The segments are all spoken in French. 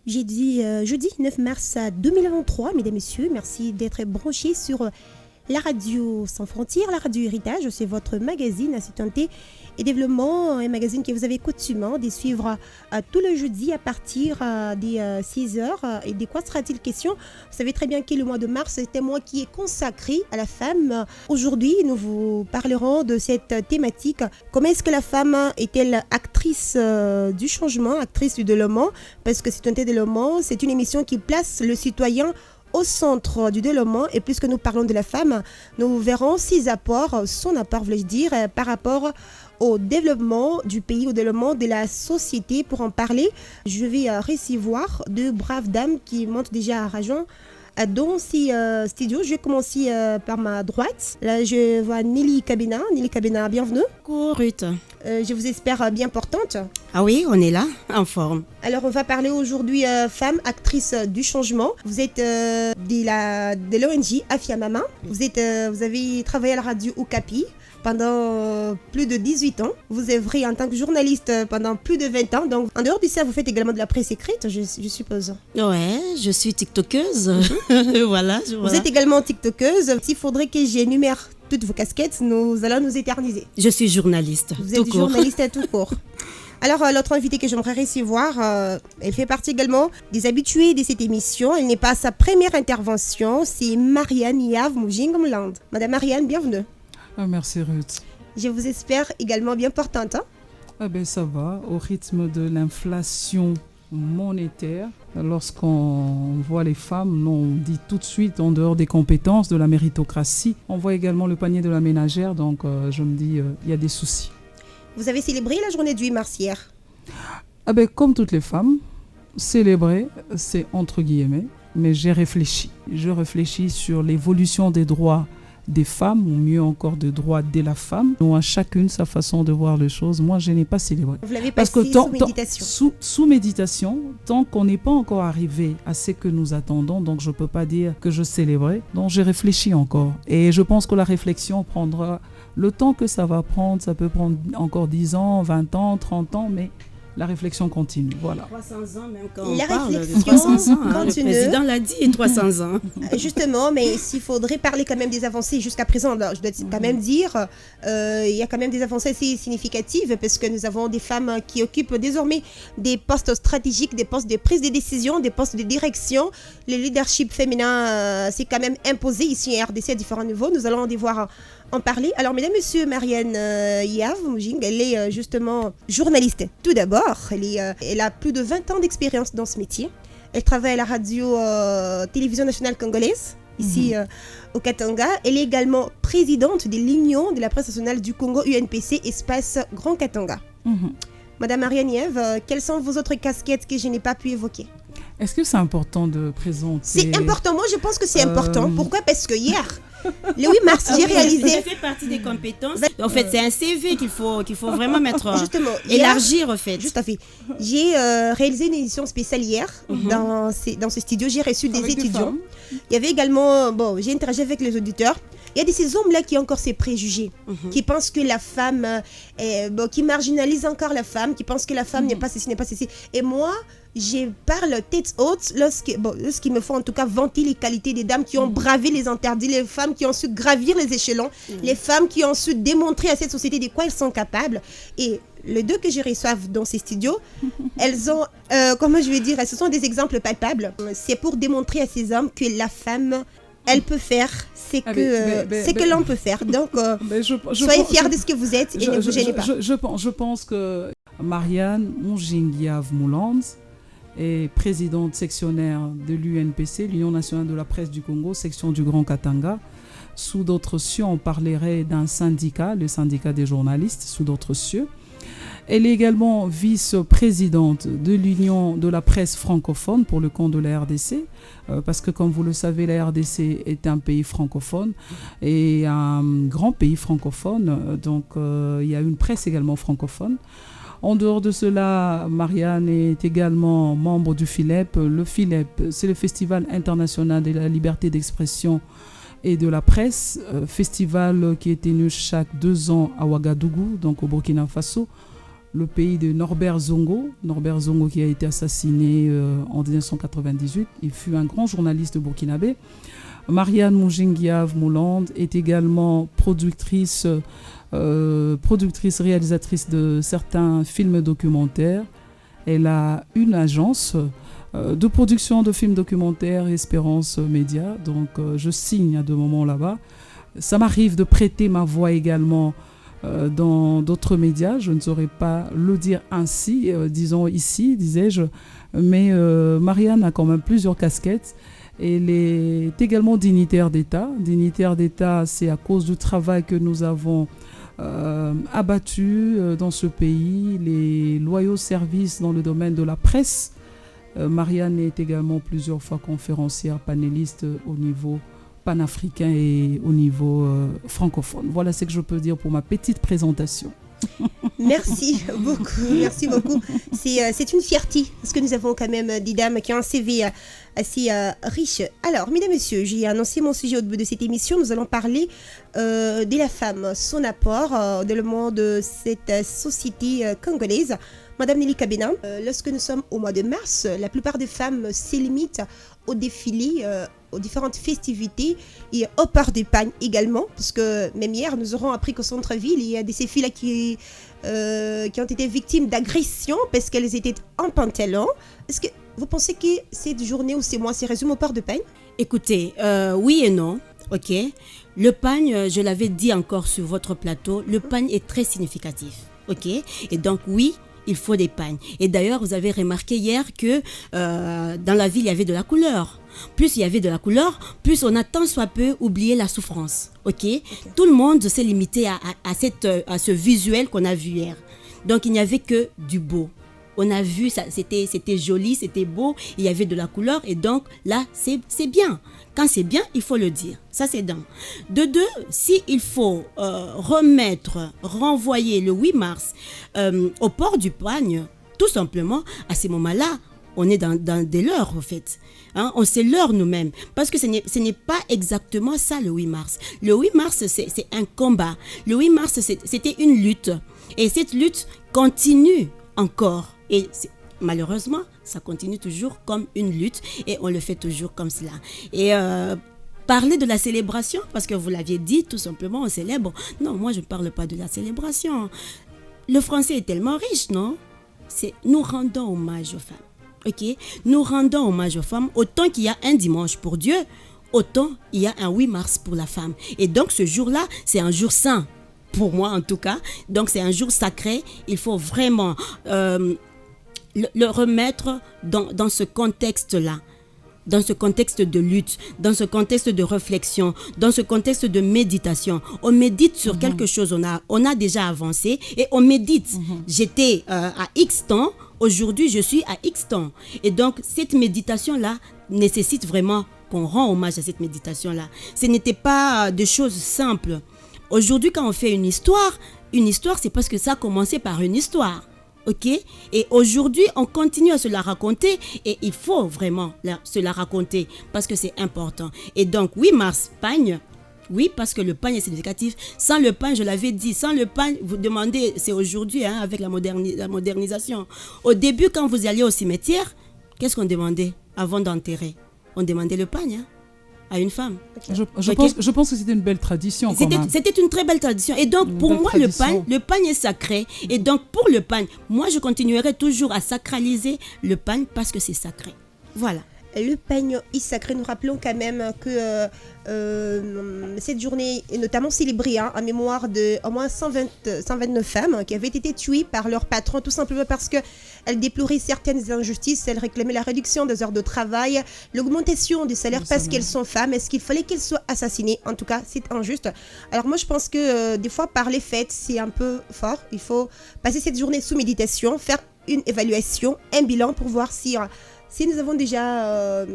jeudi 9 mars 2023, mesdames et messieurs. Merci d'être branchés sur la radio Sans Frontières, la radio Héritage. C'est votre magazine Citoyenneté et Développement, un magazine que vous avez coutumément de suivre tout le jeudi à partir des 6h. Et de quoi sera-t-il question? Vous savez très bien que le mois de mars est un mois qui est consacré à la femme. Aujourd'hui, nous vous parlerons de cette thématique. Comment est-ce que la femme est-elle actrice du changement, actrice du développement? Parce que Citoyenneté et Développement, c'est une émission qui place le citoyen au centre du développement. Et puisque nous parlons de la femme, nous verrons son apport, voulais-je dire, par rapport au développement du pays, au développement de la société. Pour en parler, je vais recevoir deux braves dames qui montent déjà à rajon dans ces studios. Je vais commencer par ma droite. Là, je vois Nelly Kabena. Nelly Kabena, bienvenue. Coucou Ruth. Je vous espère bien portante. Ah oui, on est là, en forme. Alors, on va parler aujourd'hui femme, actrice du changement. Vous êtes de l'ONG Afia Mama. Vous avez travaillé à la radio Okapi pendant plus de 18 ans. Vous œuvrez en tant que journaliste pendant plus de 20 ans. Donc, en dehors de ça, vous faites également de la presse écrite, je suppose. Ouais, je suis tiktokeuse. Voilà. Vous êtes également tiktokeuse. S'il faudrait que j'énumère toutes vos casquettes, nous allons nous éterniser. Je suis journaliste. Vous êtes journaliste à tout court. Alors, l'autre invitée que j'aimerais recevoir, elle fait partie également des habitués de cette émission. Elle n'est pas à sa première intervention. C'est Marianne Yav Mujingomland. Madame Marianne, bienvenue. Ah, merci Ruth. Je vous espère également bien portante. Ça va, au rythme de l'inflation monétaire. Lorsqu'on voit les femmes, on dit tout de suite en dehors des compétences, de la méritocratie. On voit également le panier de la ménagère, donc je me dis, il y a des soucis. Vous avez célébré la journée du 8 mars hier? Comme toutes les femmes, célébrer, c'est entre guillemets, mais j'ai réfléchi. Je réfléchis sur l'évolution des droits des femmes, ou mieux encore de droits de la femme. Nous, à chacune sa façon de voir les choses. Moi, je n'ai pas célébré. Vous l'avez passé sous méditation. Sous méditation, tant qu'on n'est pas encore arrivé à ce que nous attendons, donc je ne peux pas dire que je célébrais. Donc j'ai réfléchi encore. Et je pense que la réflexion prendra le temps que ça va prendre. Ça peut prendre encore 10 ans, 20 ans, 30 ans, mais la réflexion continue, voilà. 300 ans, même quand la on parle de réflexion 300 ans, continue. Le président l'a dit, 300 ans. Justement, mais s'il faudrait parler quand même des avancées jusqu'à présent, alors, je dois quand même dire, il y a quand même des avancées assez significatives parce que nous avons des femmes qui occupent désormais des postes stratégiques, des postes de prise de décision, des postes de direction. Le leadership féminin s'est quand même imposé ici en RDC à différents niveaux. Nous allons devoir en parler. Alors, mesdames, messieurs, Marianne Yav Mujing, elle est justement journaliste. Tout d'abord, elle a plus de 20 ans d'expérience dans ce métier. Elle travaille à la radio télévision nationale congolaise, ici au Katanga. Elle est également présidente de l'Union de la presse nationale du Congo, UNPC, espace Grand Katanga. Madame Marianne Yav, quelles sont vos autres casquettes que je n'ai pas pu évoquer? Est-ce que c'est important de présenter? C'est important, moi je pense que c'est important. Pourquoi? Parce que hier, le 8 mars, j'ai réalisé... Ça fait partie des compétences. En fait, c'est un CV qu'il faut vraiment mettre... Justement, élargir, en fait. Juste à fait. J'ai réalisé une édition spéciale hier dans ce studio. J'ai reçu des étudiants. Il y avait également... j'ai interagi avec les auditeurs. Il y a de ces hommes-là qui ont encore ces préjugés, qui pensent que la femme... qui marginalisent encore la femme, qui pensent que la femme n'est pas ceci, n'est pas ceci. Et moi... je parle tête haute lorsqu'ils me font en tout cas vanter les qualités des dames qui ont bravé les interdits, les femmes qui ont su gravir les échelons, les femmes qui ont su démontrer à cette société de quoi elles sont capables. Et les deux que je reçois dans ces studios, elles ont, ce sont des exemples palpables. C'est pour démontrer à ces hommes que la femme, elle peut faire ce que l'on peut faire. Donc, soyez fiers de ce que vous êtes et ne vous gênez pas. Je pense que Marianne Mujing-Yav Mouland est présidente sectionnaire de l'UNPC, l'Union nationale de la presse du Congo, section du Grand Katanga. Sous d'autres cieux, on parlerait d'un syndicat, le syndicat des journalistes, sous d'autres cieux. Elle est également vice-présidente de l'Union de la presse francophone pour le compte de la RDC, parce que comme vous le savez, la RDC est un pays francophone et un grand pays francophone, donc il y a une presse également francophone. En dehors de cela, Marianne est également membre du FILEP. Le FILEP, c'est le Festival international de la liberté d'expression et de la presse, festival qui est tenu chaque 2 ans à Ouagadougou, donc au Burkina Faso. le pays de Norbert Zongo. Norbert Zongo qui a été assassiné en 1998. Il fut un grand journaliste burkinabé. Marianne Moujenguiave Mouland est également productrice, réalisatrice de certains films documentaires. Elle a une agence de production de films documentaires, Espérance Média. Donc, je signe à 2 moments là-bas. Ça m'arrive de prêter ma voix également dans d'autres médias. Je ne saurais pas le dire ainsi, disons ici, disais-je. Mais Marianne a quand même plusieurs casquettes. Elle est également dignitaire d'État. Dignitaire d'État, c'est à cause du travail que nous avons abattu dans ce pays, les loyaux services dans le domaine de la presse. Marianne est également plusieurs fois conférencière, panéliste au niveau panafricain et au niveau francophone. Voilà ce que je peux dire pour ma petite présentation. Merci beaucoup, merci beaucoup. C'est une fierté, parce que nous avons quand même des dames qui ont un CV assez riche. Alors, mesdames et messieurs, j'ai annoncé mon sujet au début de cette émission. Nous allons parler de la femme, son apport dans le monde de cette société congolaise. Madame Nelly Kabena, lorsque nous sommes au mois de mars, la plupart des femmes se limitent au défilé, aux différentes festivités et au port de pagne également, parce que même hier, nous aurons appris qu'au centre-ville, il y a des filles-là qui ont été victimes d'agressions parce qu'elles étaient en pantalon. Est-ce que vous pensez que cette journée ou ces mois se résument au port de pagne? Écoutez, oui et non, ok. Le pagne, je l'avais dit encore sur votre plateau, le pagne est très significatif, ok. Et donc oui, il faut des pagnes. Et d'ailleurs, vous avez remarqué hier que dans la ville, il y avait de la couleur. Plus il y avait de la couleur, plus on a tant soit peu oublié la souffrance. Ok. Tout le monde s'est limité à ce visuel qu'on a vu hier. Donc, il n'y avait que du beau. On a vu, c'était joli, c'était beau, il y avait de la couleur. Et donc, là, c'est bien. Quand c'est bien, il faut le dire. Ça, c'est d'un. De deux, s'il faut renvoyer le 8 mars au port du pagne, tout simplement, à ces moments-là, on est dans des leurres, en fait. Hein, on se leurre nous-mêmes. Parce que ce n'est pas exactement ça, le 8 mars. Le 8 mars, c'est un combat. Le 8 mars, c'était une lutte. Et cette lutte continue encore. Et malheureusement, ça continue toujours comme une lutte. Et on le fait toujours comme cela. Et parler de la célébration, parce que vous l'aviez dit, tout simplement, on célèbre. Non, moi, je ne parle pas de la célébration. Le français est tellement riche, non? Nous rendons hommage aux femmes. Ok, nous rendons hommage aux femmes. Autant qu'il y a un dimanche pour Dieu, autant il y a un 8 mars pour la femme. Et donc ce jour-là, c'est un jour saint, pour moi en tout cas. Donc c'est un jour sacré. Il faut vraiment le remettre dans ce contexte-là. Dans ce contexte de lutte, dans ce contexte de réflexion, dans ce contexte de méditation. On médite sur quelque chose, on a déjà avancé et on médite. J'étais à X temps, aujourd'hui je suis à X temps. Et donc cette méditation-là nécessite vraiment qu'on rend hommage à cette méditation-là. Ce n'était pas des choses simples. Aujourd'hui quand on fait une histoire, c'est parce que ça a commencé par une histoire. Ok, et aujourd'hui, on continue à se la raconter et il faut vraiment se la raconter parce que c'est important. Et donc, 8 mars, pagne. Oui, parce que le pagne est significatif. Sans le pagne, je l'avais dit, sans le pagne, vous demandez, c'est aujourd'hui hein, avec la modernisation. Au début, quand vous alliez au cimetière, qu'est-ce qu'on demandait avant d'enterrer? On demandait le pagne hein, à une femme. Je pense que c'était une belle tradition. C'était une très belle tradition. Et donc, pour moi, le pagne est sacré. Et donc, pour le pagne, moi, je continuerai toujours à sacraliser le pagne parce que c'est sacré. Voilà. Le pagne est sacré. Nous rappelons quand même que cette journée est notamment célébrée en mémoire de au moins 129 femmes qui avaient été tuées par leur patron, tout simplement parce qu'elles déploraient certaines injustices. Elles réclamaient la réduction des heures de travail, l'augmentation du salaire parce qu'elles sont femmes. Est-ce qu'il fallait qu'elles soient assassinées? En tout cas, c'est injuste. Alors moi, je pense que des fois, par les fêtes, c'est un peu fort. Il faut passer cette journée sous méditation, faire une évaluation, un bilan pour voir si nous avons déjà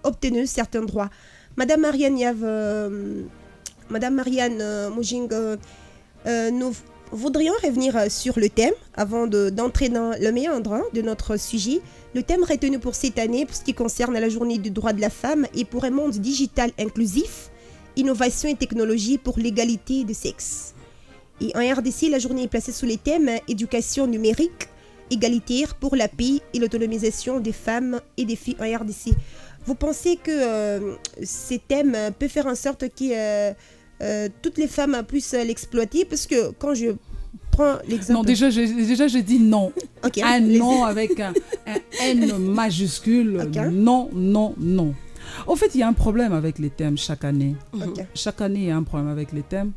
obtenu certains droits. Madame Marianne Moujing, nous voudrions revenir sur le thème avant d'entrer dans le méandre de notre sujet. Le thème retenu pour cette année, pour ce qui concerne la journée du droit de la femme et pour un monde digital inclusif, innovation et technologie pour l'égalité de sexe. Et en RDC, la journée est placée sous les thèmes éducation numérique, égalitaire pour la paix et l'autonomisation des femmes et des filles en RDC. Vous pensez que ces thèmes peuvent faire en sorte que toutes les femmes puissent l'exploiter? Parce que quand je prends l'exemple... Non, déjà j'ai dit non. Okay, un non avec un N majuscule. Okay. Non, non, non. Au fait, il y a un problème avec les thèmes chaque année. Okay. Chaque année, il y a un problème avec les thèmes.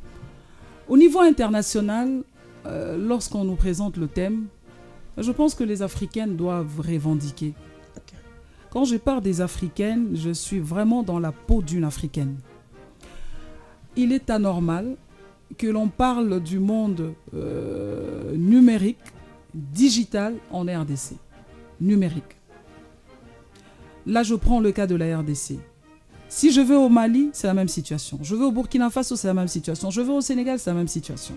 Au niveau international, lorsqu'on nous présente le thème, je pense que les Africaines doivent revendiquer. Okay. Quand je parle des Africaines, je suis vraiment dans la peau d'une Africaine. Il est anormal que l'on parle du monde numérique, digital en RDC. Numérique. Là, je prends le cas de la RDC. Si je vais au Mali, c'est la même situation. Je vais au Burkina Faso, c'est la même situation. Je vais au Sénégal, c'est la même situation.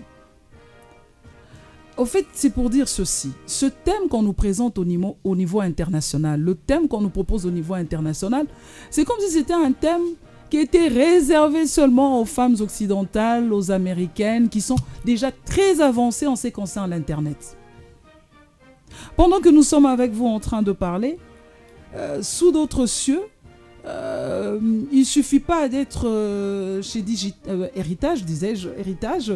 Au fait, c'est pour dire ceci. Ce thème qu'on nous présente au niveau international, le thème qu'on nous propose au niveau international, c'est comme si c'était un thème qui était réservé seulement aux femmes occidentales, aux américaines, qui sont déjà très avancées en ce qui concerne l'Internet. Pendant que nous sommes avec vous en train de parler, sous d'autres cieux, il ne suffit pas d'être chez Héritage, disais-je, Héritage,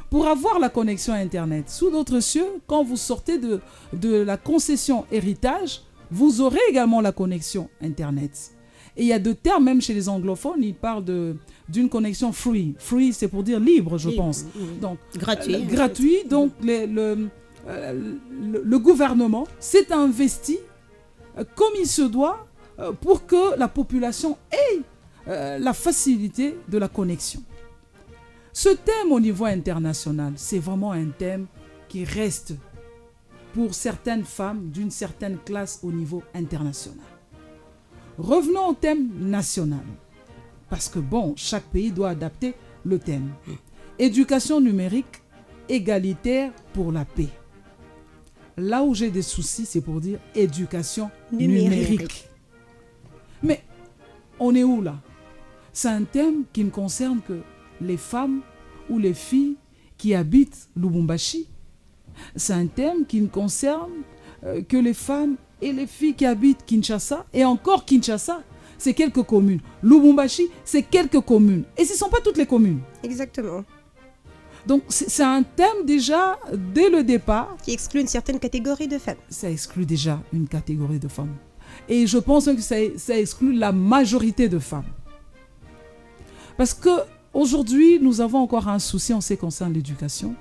pour avoir la connexion Internet. Sous d'autres cieux, quand vous sortez de la concession Héritage, vous aurez également la connexion Internet. Et il y a deux termes, même chez les anglophones, ils parlent d'une connexion free. Free, c'est pour dire libre, je pense. Donc, gratuit. Gratuit. Donc, le gouvernement s'est investi comme il se doit pour que la population ait la facilité de la connexion. Ce thème au niveau international, c'est vraiment un thème qui reste pour certaines femmes d'une certaine classe au niveau international. Revenons au thème national, parce que bon, chaque pays doit adapter le thème. Éducation numérique, égalitaire pour la paix. Là où j'ai des soucis, c'est pour dire éducation numérique. Mais on est où là? C'est un thème qui ne concerne que les femmes ou les filles qui habitent Lubumbashi. C'est un thème qui ne concerne que les femmes et les filles qui habitent Kinshasa. Et encore Kinshasa, c'est quelques communes. Lubumbashi, c'est quelques communes. Et ce ne sont pas toutes les communes. Exactement. Donc c'est un thème déjà, dès le départ... Qui exclut une certaine catégorie de femmes. Ça exclut déjà une catégorie de femmes. Et je pense que ça exclut la majorité de femmes. Parce qu'aujourd'hui, nous avons encore un souci en ce qui concerne l'éducation.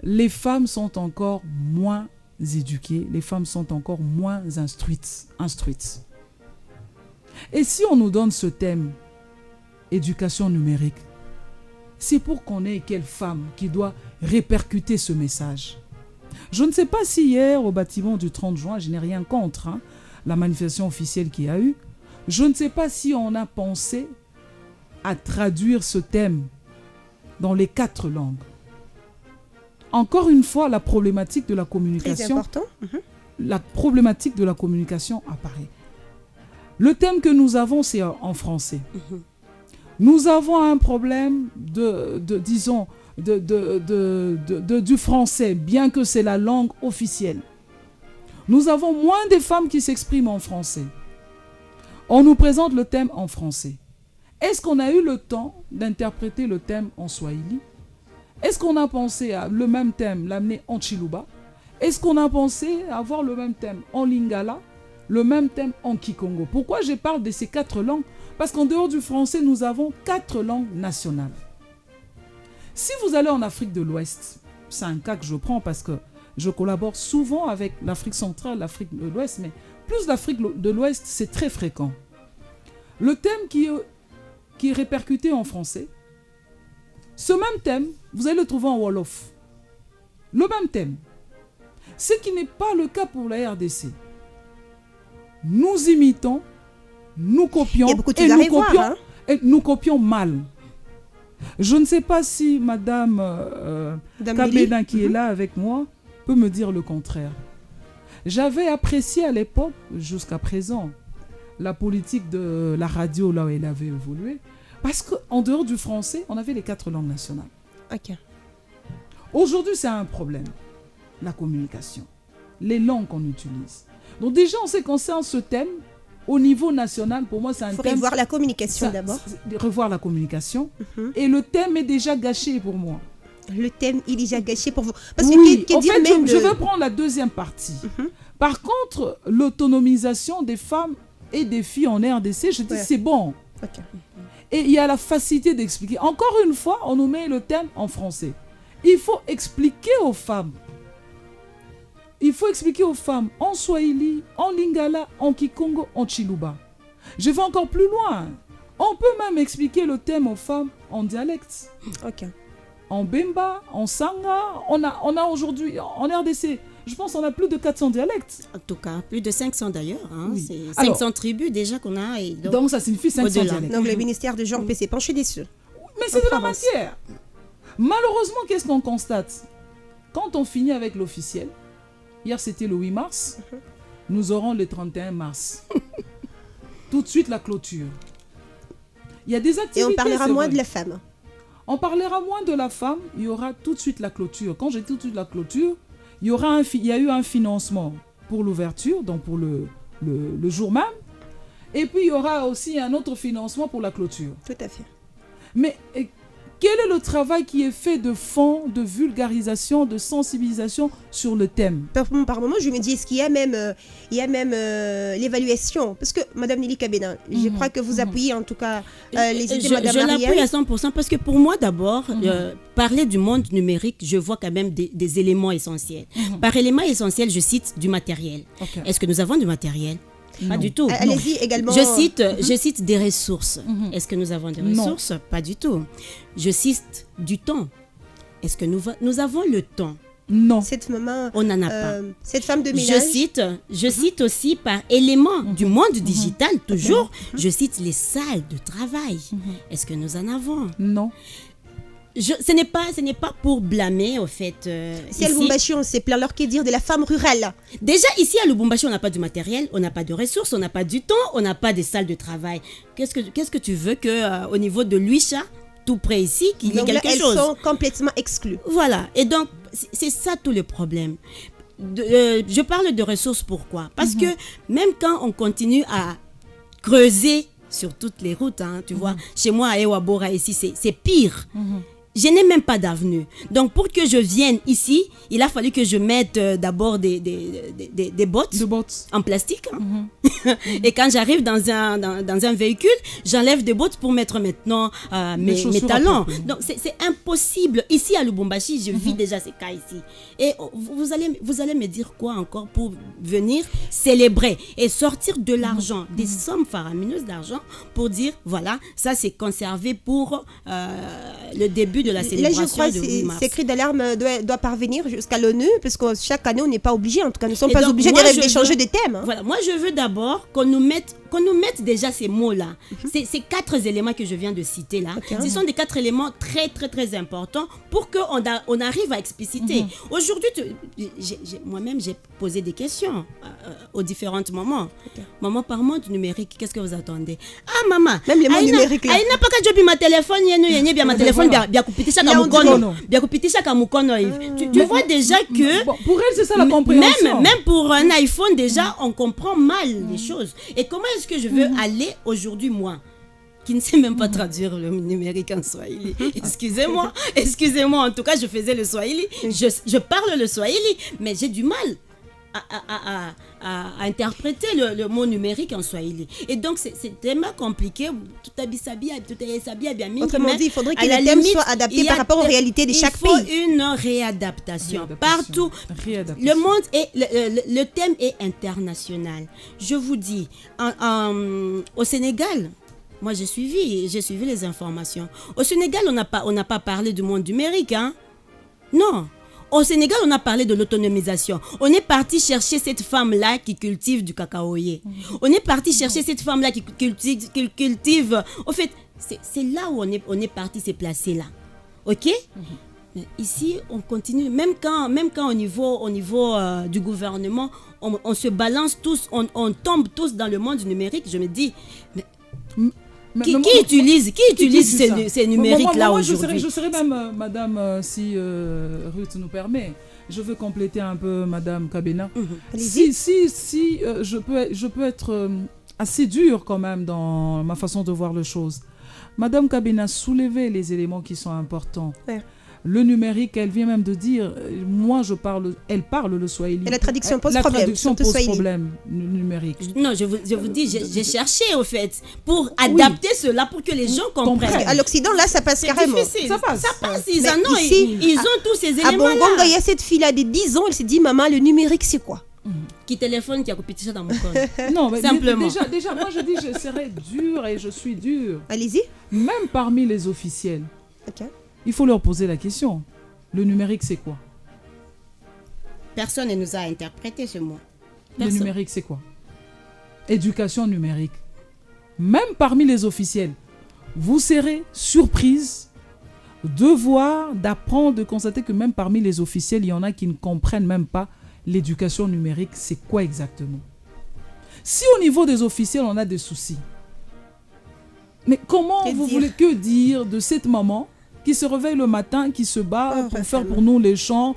Les femmes sont encore moins éduquées, les femmes sont encore moins instruites. Et si on nous donne ce thème, éducation numérique, c'est pour qu'on ait quelle femme qui doit répercuter ce message. Je ne sais pas si hier, au bâtiment du 30 juin, je n'ai rien contre la manifestation officielle qu'il y a eu, je ne sais pas si on a pensé à traduire ce thème dans les 4 langues. Encore une fois, la problématique de la communication. Très important. La problématique de la communication apparaît. Le thème que nous avons, c'est en français. Nous avons un problème du français, bien que c'est la langue officielle. Nous avons moins de femmes qui s'expriment en français. On nous présente le thème en français. Est-ce qu'on a eu le temps d'interpréter le thème en swahili? Est-ce qu'on a pensé à le même thème, l'amener en Chiluba? Est-ce qu'on a pensé à avoir le même thème en lingala, le même thème en kikongo? Pourquoi je parle de ces 4 langues? Parce qu'en dehors du français, nous avons 4 langues nationales. Si vous allez en Afrique de l'Ouest, c'est un cas que je prends parce que je collabore souvent avec l'Afrique centrale, l'Afrique de l'Ouest, mais plus l'Afrique de l'Ouest, c'est très fréquent. Le thème qui est répercuté en français, ce même thème, vous allez le trouver en Wolof. Le même thème. Ce qui n'est pas le cas pour la RDC. Nous imitons, nous copions, et nous copions mal. Je ne sais pas si Madame Kabeda, qui est là avec moi, peut me dire le contraire. J'avais apprécié à l'époque, jusqu'à présent, la politique de la radio là où elle avait évolué, parce qu'en dehors du français, on avait les 4 langues nationales. Ok. Aujourd'hui, c'est un problème. La communication. Les langues qu'on utilise. Donc déjà, en ce qui concerne ce thème, au niveau national, pour moi, c'est un Il faut thème... revoir la communication d'abord. Revoir la communication. Et le thème est déjà gâché pour moi. Le thème, il est déjà gâché pour vous. Parce Oui, que, en fait, même je vais prendre la deuxième partie. Par contre, l'autonomisation des femmes et des filles en RDC, je dis c'est bon. Ok. Et il y a la facilité d'expliquer. Encore une fois, on nous met le thème en français. Il faut expliquer aux femmes. Il faut expliquer aux femmes en Swahili, en Lingala, en Kikongo, en Chiluba. Je vais encore plus loin. On peut même expliquer le thème aux femmes en dialecte. Ok. En Bemba, en Sanga. On a aujourd'hui, en RDC, je pense qu'on a plus de 400 dialectes. En tout cas, plus de 500 d'ailleurs. Hein. Oui. C'est Alors, 500 tribus déjà qu'on a. Et donc ça signifie 500 au-delà. dialectes. Donc le ministère de genre peut s'épancher dessus. Mais c'est de la Provence. matière. Malheureusement, qu'est-ce qu'on constate? Quand on finit avec l'officiel, hier c'était le 8 mars, nous aurons le 31 mars. Tout de suite la clôture. Il y a des activités. Et on parlera c'est moins vrai. de la femme. On parlera moins de la femme, il y aura tout de suite la clôture. Quand j'ai tout de suite la clôture, il y a eu un financement pour l'ouverture, donc pour le jour même. Et puis il y aura aussi un autre financement pour la clôture. Tout à fait. Mais quel est le travail qui est fait de fond, de vulgarisation, de sensibilisation sur le thème? Par moment, je me dis, est-ce qu'il y a même, l'évaluation? Parce que, Madame Nelly Kabena, je crois que vous appuyez en tout cas les idées de Madame Je l'appuie à Marielle. 100% parce que pour moi d'abord, parler du monde numérique, je vois quand même des éléments essentiels. Par élément essentiel, je cite du matériel. Ok. Est-ce que nous avons du matériel? Pas Non. du tout. Allez-y également. Je cite des ressources. Est-ce que nous avons des Non. ressources? Pas du tout. Je cite du temps. Est-ce que nous avons le temps? Non. Cette maman, On n'en a pas. cette femme de ménage. Je cite aussi par élément du monde digital, toujours, je cite les salles de travail. Est-ce que nous en avons? Non. Ce n'est pas pour blâmer, au fait. Si à ici. Lubumbashi, on s'est plaint, alors que dire de la femme rurale? Déjà, ici à Lubumbashi, on n'a pas du matériel, on n'a pas de ressources, on n'a pas du temps, on n'a pas des salles de travail. Qu'est-ce que tu veux que au niveau de Luisha, tout près ici, qu'il y ait Donc là, quelque elles chose? sont complètement exclues. Voilà. Et donc, c'est ça tout le problème. Je parle de ressources, pourquoi? Parce que même quand on continue à creuser sur toutes les routes, hein, tu vois, chez moi à Ewabora ici, c'est pire. Je n'ai même pas d'avenue. Donc, pour que je vienne ici, il a fallu que je mette d'abord des bottes De bottes. en plastique. Hein. Et quand j'arrive dans un véhicule, j'enlève des bottes pour mettre maintenant mes chaussures talons. après. Donc, c'est impossible. Ici, à Lubumbashi, je vis déjà ces cas ici. Et vous allez me dire quoi encore pour venir célébrer et sortir de l'argent, des sommes faramineuses d'argent pour dire, voilà, ça c'est conservé pour le début de la Là, célébration je crois de que 8 mars. ces cris d'alarme doit parvenir jusqu'à l'ONU, parce que chaque année, on n'est pas obligé. En tout cas, nous ne sommes Et pas donc, obligés moi, je d'échanger veux- des thèmes. Hein. Voilà, moi je veux d'abord qu'on nous mette déjà ces mots-là. Ces 4 éléments que je viens de citer là, ce sont des 4 éléments très très très importants pour qu'on on arrive à expliciter. Aujourd'hui, moi-même j'ai posé des questions aux différents moments. Maman, parle-moi du numérique, qu'est-ce que vous attendez? Ah maman, Même les mots numériques, là. aina paka jobi ma téléphone yenu bien ma téléphone bien kupitisha Là, on dit kamukono non. bien kupitisha kamukono hivi. Tu vois déjà que Bon, pour elle, c'est ça la compréhension. même pour un iPhone, déjà, on comprend mal les choses. Et comment est-ce que je veux aller aujourd'hui, moi, qui ne sais même pas traduire le numérique en Swahili? Excusez-moi, en tout cas, je faisais le Swahili. Je parle le Swahili, mais j'ai du mal à interpréter le mot numérique en Swahili. Et donc, c'est tellement compliqué. Autrement dit, il faudrait que à la les thèmes limite, soient adaptés il y a par rapport aux réalités de chaque Il faut pays. une réadaptation. Partout. Réadaptation. Le monde est, le thème est international. Je vous dis, au Sénégal, moi j'ai suivi les informations. Au Sénégal, on n'a pas parlé du monde numérique, hein? Non. Au Sénégal, on a parlé de l'autonomisation. On est parti chercher cette femme-là qui cultive du cacaoyer. On est parti chercher cette femme-là qui cultive. Au fait, c'est là où on est parti se placer là. Ok? Mais ici, on continue. Même quand au niveau du gouvernement, on se balance tous, on tombe tous dans le monde numérique. Je me dis, mais Qui utilise ces numériques-là moi, aujourd'hui? je serais même, madame, si Ruth nous permet, je veux compléter un peu madame Kabena. Allez-y. Si je peux être assez dur quand même dans ma façon de voir les choses. Madame Kabena soulevait les éléments qui sont importants. Ouais. Le numérique, elle vient même de dire, elle parle le swahili. Et la traduction pose la problème. traduction surtout pose swahili. problème, le numérique. Non, je vous dis, j'ai cherché au fait pour adapter cela pour que les gens comprennent. À l'Occident, là, ça passe C'est carrément. difficile. Ça passe. Ils Mais en ont. ici, Ils ont tous ces À Bongonga, éléments-là. il y a cette fille-là de 10 ans, elle s'est dit, maman, le numérique, c'est quoi? Qui téléphone, qui a copié ça dans mon corps. Non, mais Simplement. déjà, moi je dis, je serai dur et je suis dur. Allez-y. Même parmi les officiels, Ok. il faut leur poser la question. Le numérique, c'est quoi? Personne ne nous a interprété ce mot. Le Personne. numérique, c'est quoi? Éducation numérique. Même parmi les officiels, vous serez surprise de voir, d'apprendre, de constater que même parmi les officiels, il y en a qui ne comprennent même pas l'éducation numérique, c'est quoi exactement. Si au niveau des officiels, on a des soucis, mais comment Que vous dire? voulez que dire de cette maman qui se réveille le matin, qui se bat pour faire pour nous les chants,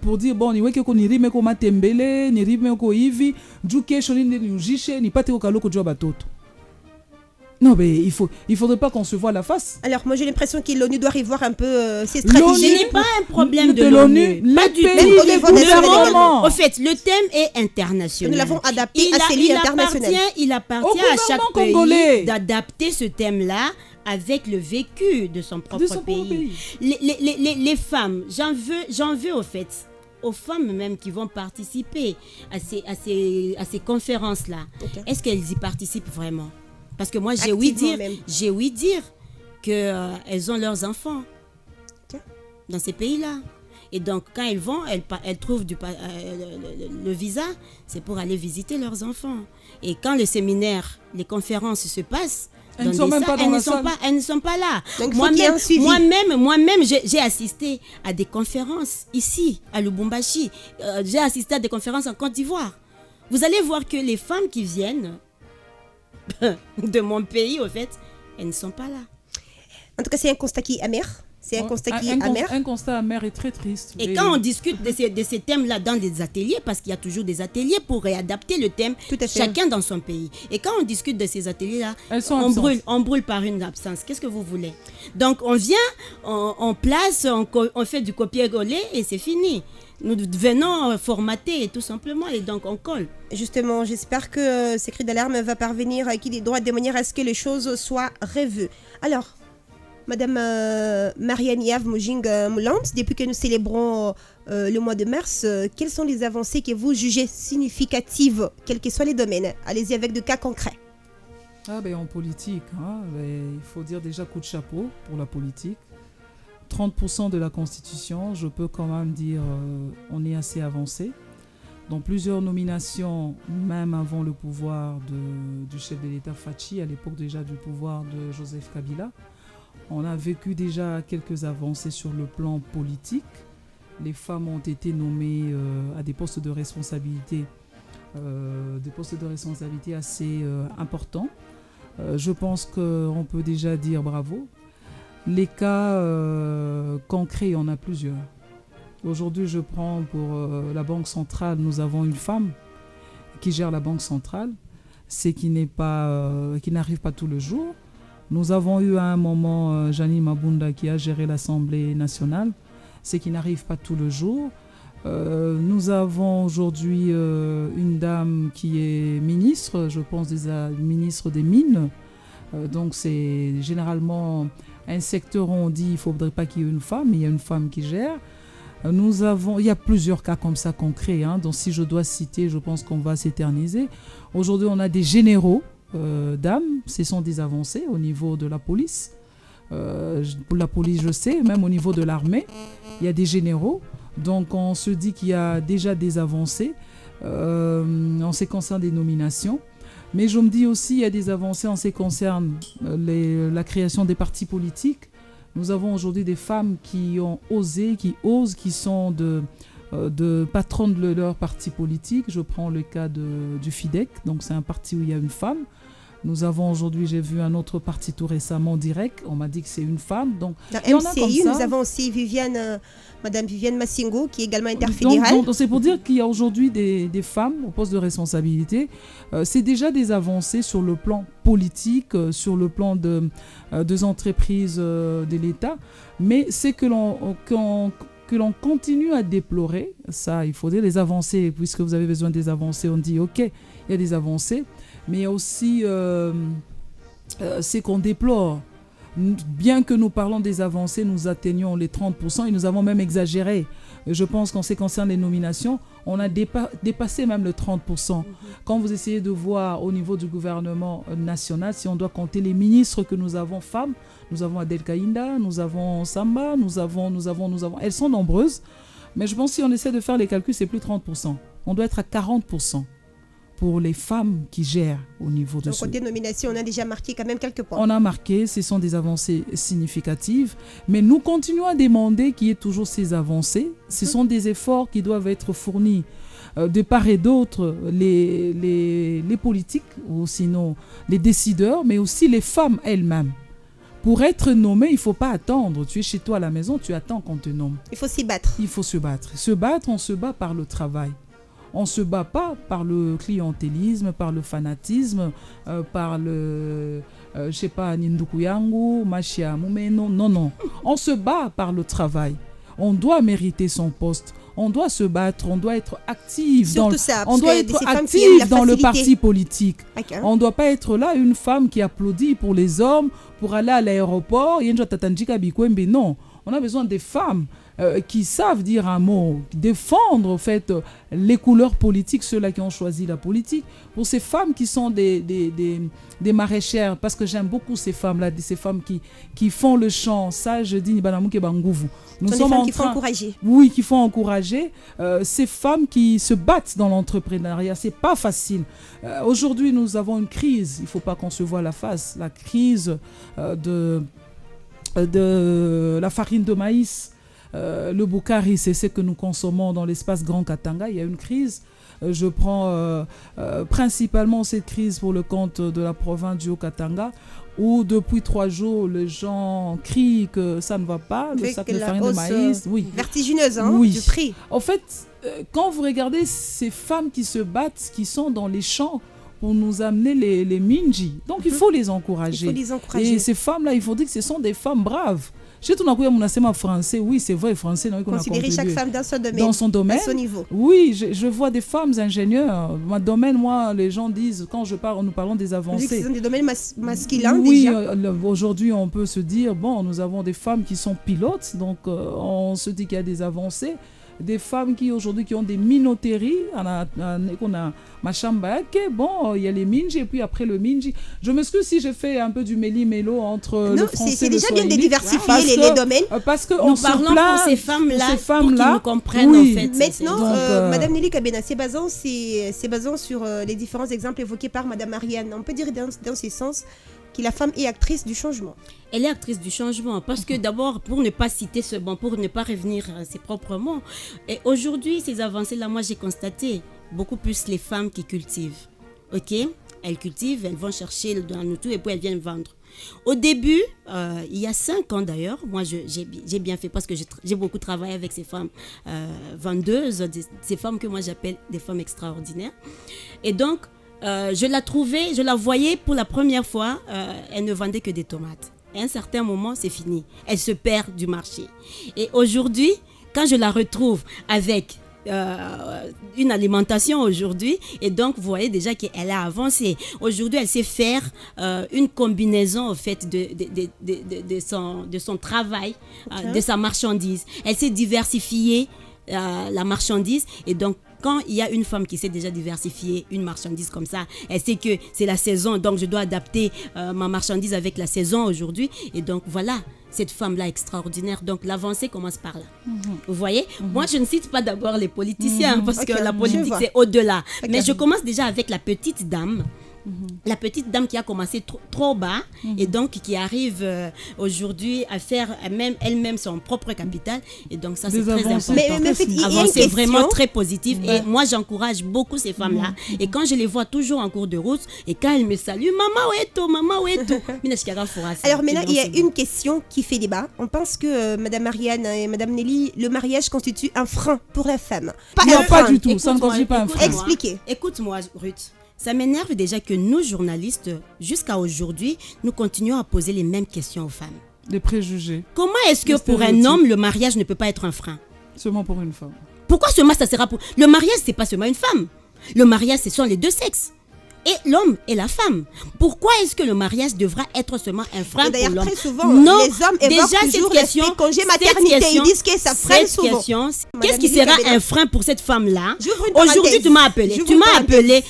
pour dire bon, ni weke ko ni rime ko matembele, ni rime ko hivi, juke shoni ni ujishe, ni pate ko kaloko jwa batoto. Non, mais il faudrait pas qu'on se voie la face. Alors, moi, j'ai l'impression que l'ONU doit revoir un peu ses Ce stratégies. n'est pas un problème de l'ONU. l'ONU. Pas du Les tout. pays, au niveau national également. Au fait, le thème est international. Nous l'avons adapté à celui international. Il appartient Au à chaque gouvernement pays congolais. d'adapter ce thème-là avec le vécu de son propre De son propre pays. Les femmes, j'en veux au fait aux femmes même qui vont participer à ces conférences-là. Ok. Est-ce qu'elles y participent vraiment? Parce que moi, Activement même. j'ai ouï dire qu'elles ont leurs enfants Ok. dans ces pays-là. Et donc, quand elles vont, elles trouvent le visa, c'est pour aller visiter leurs enfants. Et quand les séminaires, les conférences se passent, Elles ne sont même pas dans la salle. elles ne sont pas là. Donc, faut qu'il y ait un suivi. Moi-même, j'ai assisté à des conférences ici, à Lubumbashi. J'ai assisté à des conférences en Côte d'Ivoire. Vous allez voir que les femmes qui viennent de mon pays, au fait, elles ne sont pas là. En tout cas, c'est un constat qui est amer. C'est un constat qui est amer. Un constat amer et très triste. Et quand on discute de ces thèmes-là dans des ateliers, parce qu'il y a toujours des ateliers pour réadapter le thème, Tout à fait. chacun dans son pays. Et quand on discute de ces ateliers-là, Elles sont absentes. on brûle par une absence. Qu'est-ce que vous voulez? Donc on vient, on place, on fait du copier-coller et c'est fini. Nous devenons formatés tout simplement et donc on colle. Justement, j'espère que ces cris d'alarme va parvenir à qui des droits de manière à ce que les choses soient revues. Alors, Madame Marianne Yav Mojing Moulant, depuis que nous célébrons le mois de mars, quelles sont les avancées que vous jugez significatives, quels que soient les domaines? Allez-y avec de cas concrets. En politique, il faut dire déjà coup de chapeau pour la politique. 30% de la Constitution, je peux quand même dire on est assez avancé. Dans plusieurs nominations, même avant le pouvoir du chef de l'État Fachi, à l'époque déjà du pouvoir de Joseph Kabila, on a vécu déjà quelques avancées sur le plan politique. Les femmes ont été nommées à des postes de responsabilité, assez importants. Je pense qu'on peut déjà dire bravo. Les cas concrets, il y en a plusieurs. Aujourd'hui, je prends pour la Banque centrale, nous avons une femme qui gère la Banque centrale, c'est qui n'arrive pas tout le jour. Nous avons eu à un moment Janine Mabunda qui a géré l'Assemblée nationale, c'est qui n'arrive pas tout le jour. Nous avons aujourd'hui une dame qui est ministre, je pense ministre des Mines. Donc c'est généralement un secteur où on dit il ne faudrait pas qu'il y ait une femme, mais il y a une femme qui gère. Il y a plusieurs cas comme ça concrets, donc si je dois citer, je pense qu'on va s'éterniser. Aujourd'hui, on a des généraux d'âme, ce sont des avancées au niveau de la police. Pour la police, je sais, même au niveau de l'armée, il y a des généraux. Donc on se dit qu'il y a déjà des avancées en ce qui concerne des nominations. Mais je me dis aussi qu'il y a des avancées en ce qui concerne la création des partis politiques. Nous avons aujourd'hui des femmes qui ont osé, qui osent, qui sont de patronnes de leur parti politique. Je prends le cas du FIDEC, donc c'est un parti où il y a une femme. Nous avons aujourd'hui, j'ai vu un autre parti tout récemment direct, on m'a dit que c'est une femme. Donc, Dans il y en a comme MCI, ça. nous avons aussi Madame Viviane Massingo, qui est également interfédérale. Donc, c'est pour dire qu'il y a aujourd'hui des femmes au poste de responsabilité. C'est déjà des avancées sur le plan politique, sur le plan des entreprises de l'État. Mais c'est que l'on continue à déplorer. Ça, il faudrait les avancées. Puisque vous avez besoin des avancées, on dit OK, il y a des avancées. Mais il y a aussi c'est qu'on déplore. Bien que nous parlons des avancées, nous atteignons les 30% et nous avons même exagéré. Je pense qu'en ce qui concerne les nominations, on a dépassé même le 30%. Quand vous essayez de voir au niveau du gouvernement national, si on doit compter les ministres que nous avons femmes, nous avons Adel Kainda, nous avons Samba, nous avons. Elles sont nombreuses, mais je pense que si on essaie de faire les calculs, c'est plus 30%. On doit être à 40%. Pour les femmes qui gèrent au niveau de Donc, côté nomination, on a déjà marqué quand même quelques points. On a marqué, ce sont des avancées significatives, mais nous continuons à demander qu'il y ait toujours ces avancées. Ce sont des efforts qui doivent être fournis de part et d'autre, les politiques, ou sinon les décideurs, mais aussi les femmes elles-mêmes. Pour être nommé, il ne faut pas attendre. Tu es chez toi à la maison, tu attends qu'on te nomme. Il faut s'y battre. Il faut se battre. Se battre, on se bat par le travail. On ne se bat pas par le clientélisme, par le fanatisme, par le, je sais pas, Ninduku Yangu, Machia Mumeno. Non. On se bat par le travail. On doit mériter son poste. On doit se battre. On doit être actif dans le parti politique. Okay. On ne doit pas être là, une femme qui applaudit pour les hommes, pour aller à l'aéroport. Non. On a besoin des femmes qui savent dire un mot, défendre en fait les couleurs politiques, ceux-là qui ont choisi la politique. Pour ces femmes qui sont des maraîchères, parce que j'aime beaucoup ces femmes-là, ces femmes qui font le chant. Ça, je dis, nous sont des femmes qui font encourager. Oui, qui font encourager. Ces femmes qui se battent dans l'entrepreneuriat, c'est pas facile. Aujourd'hui, nous avons une crise. Il ne faut pas qu'on se voie la face. La crise de la farine de maïs. Le Boukari, c'est ce que nous consommons dans l'espace Grand Katanga. Il y a une crise. Je prends principalement cette crise pour le compte de la province du Haut-Katanga, où depuis 3 jours, les gens crient que ça ne va pas, le sac de farine de maïs. Oui. Vertigineuse, du prix. En fait, quand vous regardez ces femmes qui se battent, qui sont dans les champs, pour nous amener les Minji. Donc, il faut les encourager. Et ces femmes-là, il faut dire que ce sont des femmes braves. Chez tout mon français, oui, c'est vrai, français. Considérer chaque femme dans son domaine. À son niveau. Oui, je vois des femmes ingénieurs. Mon domaine, moi, les gens disent, quand je parle, nous parlons des avancées. Ce sont des domaines masculins, oui, déjà. Aujourd'hui, on peut se dire, bon, nous avons des femmes qui sont pilotes, donc on se dit qu'il y a des avancées. Des femmes qui aujourd'hui qui ont des minoteries, on a Machambake, bon, il y a les Minji et puis après le Minji. Je m'excuse si j'ai fait un peu du méli-mélo entre le français et le swahili. C'est déjà bien de diversifier les domaines. Parce que nous parlons pour ces femmes-là, pour qu'ils nous comprennent oui. en fait. Maintenant, Madame Nelly Kabena, c'est basant sur les différents exemples évoqués par Madame Marianne. On peut dire dans ce sens que la femme est actrice du changement. Elle est actrice du changement parce que d'abord, pour ne pas citer pour ne pas revenir à ses propres mots, et aujourd'hui, ces avancées-là, moi j'ai constaté beaucoup plus les femmes qui cultivent. Ok, elles cultivent, elles vont chercher dans le tout et puis elles viennent vendre. Au début, il y a 5 ans d'ailleurs, moi j'ai bien fait parce que j'ai beaucoup travaillé avec ces femmes vendeuses, ces femmes que moi j'appelle des femmes extraordinaires. Et donc, je la voyais pour la première fois, elle ne vendait que des tomates. À un certain moment, c'est fini. Elle se perd du marché. Et aujourd'hui, quand je la retrouve avec une alimentation aujourd'hui, et donc vous voyez déjà qu'elle a avancé. Aujourd'hui, elle sait faire une combinaison au fait de son travail, de sa marchandise. Elle sait diversifier la marchandise et donc quand il y a une femme qui sait déjà diversifier une marchandise comme ça, elle sait que c'est la saison, donc je dois adapter ma marchandise avec la saison aujourd'hui. Et donc voilà, cette femme-là extraordinaire. Donc l'avancée commence par là. Vous voyez, moi je ne cite pas d'abord les politiciens parce que la politique c'est au-delà. Mais je commence déjà avec la petite dame La petite dame qui a commencé trop bas et donc qui arrive aujourd'hui à faire elle-même son propre capital. Et donc ça, c'est très important. Mais C'est vraiment très positif. Et moi, j'encourage beaucoup ces femmes-là. Et quand je les vois toujours en cours de route, et quand elles me saluent, maman, où est tout? Alors maintenant, il y a une question qui fait débat. On pense que Madame Marianne et Madame Nelly, le mariage constitue un frein pour la femme. Pas du tout. Ça ne constitue pas un frein. Expliquez. Écoute-moi, Ruth. Ça m'énerve déjà que nous, journalistes, jusqu'à aujourd'hui, nous continuons à poser les mêmes questions aux femmes. Des préjugés. Comment est-ce que pour un homme, le mariage ne peut pas être un frein? Seulement pour une femme. Pourquoi seulement ça sera pour... Le mariage, c'est pas seulement une femme. Le mariage, ce sont les deux sexes. Et l'homme et la femme. Pourquoi est-ce que le mariage devra être seulement un frein pour l'homme? D'ailleurs, très souvent, non, les hommes évoquent toujours l'aspect congé maternité. Ils disent que ça freine souvent. Qu'est-ce qui sera un frein pour cette femme-là? Aujourd'hui, tu m'as appelé.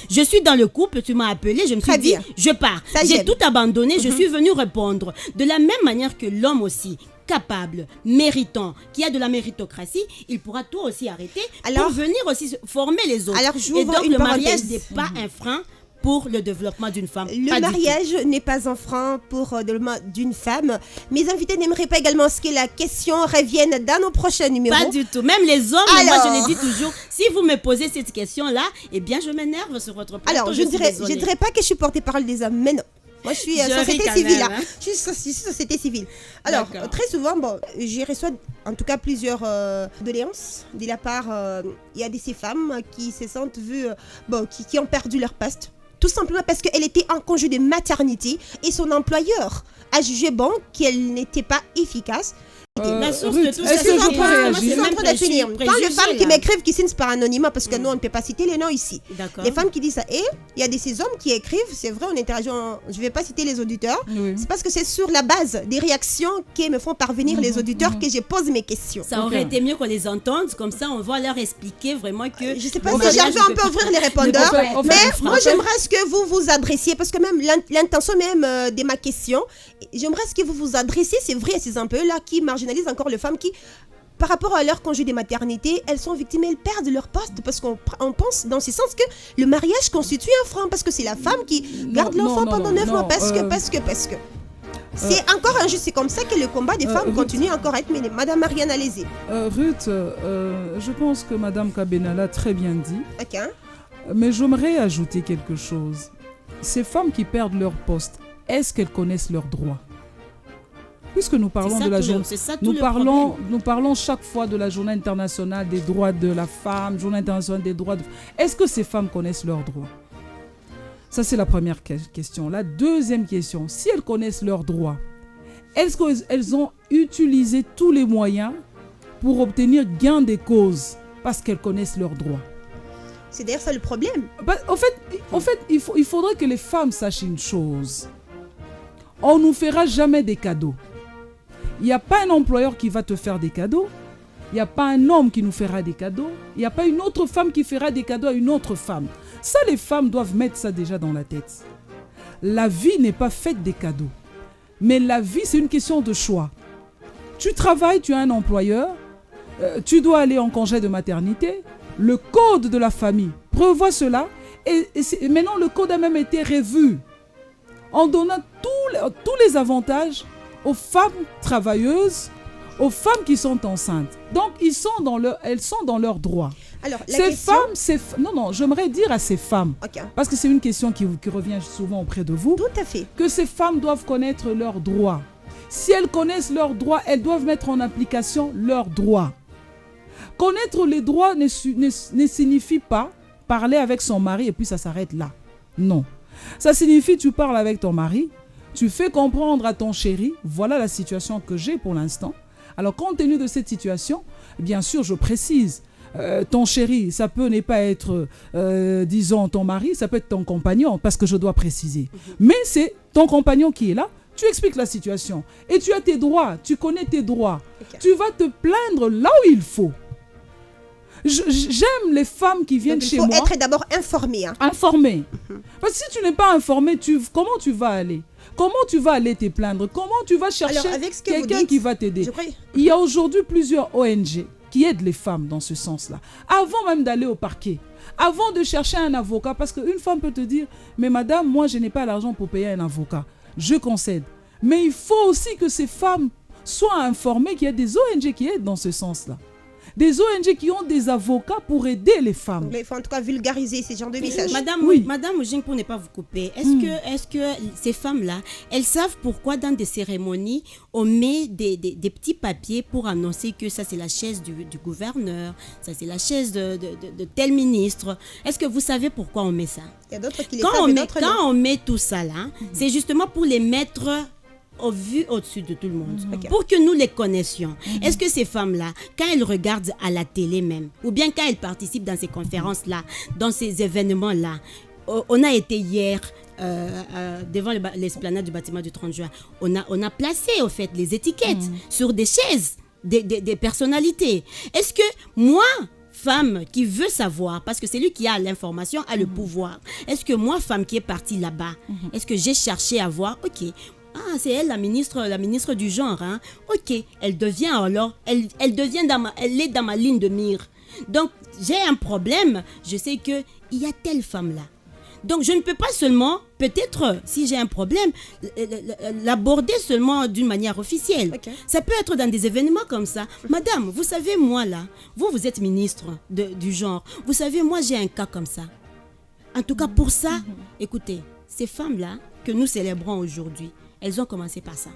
Je suis dans le couple, tu m'as appelé, je me suis dit, je pars. J'ai tout abandonné, je suis venue répondre. De la même manière que l'homme aussi, capable, méritant, qui a de la méritocratie, il pourra tout aussi arrêter pour venir aussi former les autres. Et donc, le mariage n'est pas un frein pour le développement d'une femme. Le mariage n'est pas un frein pour le développement d'une femme. Mes invités n'aimeraient pas également que la question revienne dans nos prochains numéros. Pas du tout. Même les hommes, moi je les dis toujours, si vous me posez cette question-là, eh bien je m'énerve sur votre plateau. Alors, je dirais pas que je suis porte-parole des hommes, mais non. Moi, je suis société civile. Je suis société civile. Alors, très souvent, j'y reçois en tout cas plusieurs doléances de la part. Il y a ces femmes qui se sentent vues, qui ont perdu leur poste. Tout simplement parce qu'elle était en congé de maternité et son employeur a jugé qu'elle n'était pas efficace. La source de tout ça, est-ce que je peux réagir? Quand les femmes qui m'écrivent, qui signent par anonymat, parce que nous, on ne peut pas citer les noms ici. Les femmes qui disent ça, et il y a ces hommes qui écrivent, c'est vrai, on interagit, je ne vais pas citer les auditeurs, c'est parce que c'est sur la base des réactions qui me font parvenir les auditeurs que je pose mes questions. Ça aurait été mieux qu'on les entende, comme ça on va leur expliquer vraiment que... Je ne sais pas si j'arrive un peu ouvrir les répondeurs, mais moi j'aimerais que vous vous adressiez, parce que même l'intention même de ma question, j'aimerais que vous vous adressiez, c'est vrai, à ces employés-là qui marginalisent encore les femmes qui, par rapport à leur congé de maternité, elles sont victimes, elles perdent leur poste parce qu'on pense dans ce sens que le mariage constitue un frein parce que c'est la femme qui garde l'enfant pendant 9 mois parce que. C'est encore injuste, c'est comme ça que le combat des femmes continue encore à être mené. Madame Marianne, allez-y. Ruth, je pense que Madame Kabena l'a très bien dit. Ok. Mais j'aimerais ajouter quelque chose. Ces femmes qui perdent leur poste, est-ce qu'elles connaissent leurs droits? Puisque nous parlons de la journée, nous parlons chaque fois de la journée internationale des droits de la femme, journée internationale des droits de... Est-ce que ces femmes connaissent leurs droits? Ça, c'est la première question. La deuxième question, si elles connaissent leurs droits, est-ce qu'elles ont utilisé tous les moyens pour obtenir gain des causes parce qu'elles connaissent leurs droits? C'est d'ailleurs ça le problème. En fait, il faudrait que les femmes sachent une chose. On ne nous fera jamais des cadeaux. Il n'y a pas un employeur qui va te faire des cadeaux. Il n'y a pas un homme qui nous fera des cadeaux. Il n'y a pas une autre femme qui fera des cadeaux à une autre femme. Ça, les femmes doivent mettre ça déjà dans la tête. La vie n'est pas faite des cadeaux. Mais la vie, c'est une question de choix. Tu travailles, tu as un employeur. Tu dois aller en congé de maternité. Le code de la famille prévoit cela. Et maintenant, le code a même été revu en donnant tous les avantages aux femmes travailleuses, aux femmes qui sont enceintes. Donc, elles sont dans leurs droits. Alors, j'aimerais dire à ces femmes, parce que c'est une question qui revient souvent auprès de vous, tout à fait, que ces femmes doivent connaître leurs droits. Si elles connaissent leurs droits, elles doivent mettre en application leurs droits. Connaître les droits ne signifie pas parler avec son mari et puis ça s'arrête là. Non. Ça signifie tu parles avec ton mari, tu fais comprendre à ton chéri, voilà la situation que j'ai pour l'instant. Alors, compte tenu de cette situation, bien sûr, je précise, ton chéri, ça peut ne pas être, disons, ton mari, ça peut être ton compagnon, parce que je dois préciser. Mais c'est ton compagnon qui est là, tu expliques la situation. Et tu as tes droits, tu connais tes droits. Tu vas te plaindre là où il faut. J'aime les femmes qui viennent chez moi. Il faut être d'abord informé. Informé. Parce que si tu n'es pas informé, comment tu vas aller? Comment tu vas aller te plaindre? Comment tu vas chercher quelqu'un qui va t'aider? Il y a aujourd'hui plusieurs ONG qui aident les femmes dans ce sens-là. Avant même d'aller au parquet, avant de chercher un avocat, parce qu'une femme peut te dire, mais madame, moi je n'ai pas l'argent pour payer un avocat. Je concède. Mais il faut aussi que ces femmes soient informées qu'il y a des ONG qui aident dans ce sens-là. Des ONG qui ont des avocats pour aider les femmes. Donc, il faut en tout cas vulgariser ce genre de messages. Madame Oujing, pour ne pas vous couper, est-ce que ces femmes-là, elles savent pourquoi dans des cérémonies, on met des petits papiers pour annoncer que ça c'est la chaise du gouverneur, ça c'est la chaise de tel ministre. Est-ce que vous savez pourquoi on met ça? Il y a d'autres qui les savent et d'autres non. Quand on met tout ça là, c'est justement pour les mettre au-dessus de tout le monde, pour que nous les connaissions. Est-ce que ces femmes-là, quand elles regardent à la télé même, ou bien quand elles participent dans ces conférences-là, dans ces événements-là, on a été hier devant l'esplanade du bâtiment du 30 juin, on a placé au fait les étiquettes sur des chaises, des personnalités. Est-ce que moi, femme qui veut savoir, parce que c'est lui qui a l'information, a le pouvoir, est-ce que moi, femme qui est partie là-bas, est-ce que j'ai cherché à voir, ah, c'est elle la ministre du genre, hein. Ok, elle devient alors, elle est dans ma ligne de mire. Donc, j'ai un problème, je sais qu'il y a telle femme-là. Donc, je ne peux pas seulement, peut-être, si j'ai un problème, l'aborder seulement d'une manière officielle. Ça peut être dans des événements comme ça. Madame, vous savez, moi là, vous êtes ministre du genre. Vous savez, moi j'ai un cas comme ça. En tout cas, pour ça, écoutez, ces femmes-là que nous célébrons aujourd'hui, elles ont commencé par ça.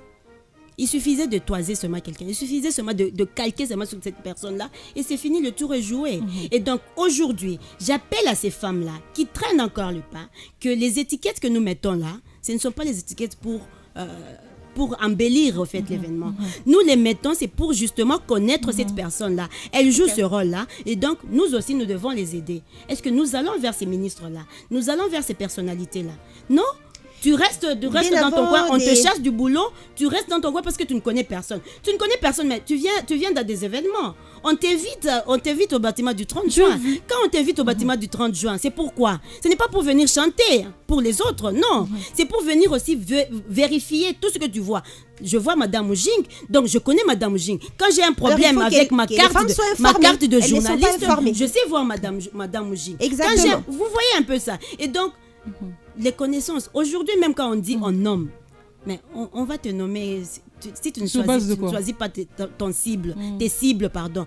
Il suffisait de toiser seulement quelqu'un. Il suffisait seulement de calquer seulement sur cette personne-là et c'est fini, le tour est joué. Et donc aujourd'hui, j'appelle à ces femmes-là qui traînent encore le pas que les étiquettes que nous mettons là, ce ne sont pas les étiquettes pour embellir au fait l'événement. Nous les mettons, c'est pour justement connaître cette personne-là. Elle joue ce rôle-là et donc nous aussi, nous devons les aider. Est-ce que nous allons vers ces ministres-là? Nous allons vers ces personnalités-là? Non? Tu restes dans ton coin, on te cherche du boulot, tu restes dans ton coin parce que tu ne connais personne. Tu ne connais personne, mais tu viens dans des événements. On t'invite au bâtiment du 30 juin. Quand on t'invite au bâtiment du 30 juin, c'est pourquoi? Ce n'est pas pour venir chanter pour les autres, non. C'est pour venir aussi vérifier tout ce que tu vois. Je vois Madame Oujing, donc je connais Madame Oujing. Quand j'ai un problème avec ma carte de journaliste, je sais voir Madame Oujing. Exactement. Vous voyez un peu ça. Et donc, les connaissances. Aujourd'hui, même quand on dit on nomme, mais on va te nommer. Si tu ne choisis pas ton cible, tes cibles, pardon,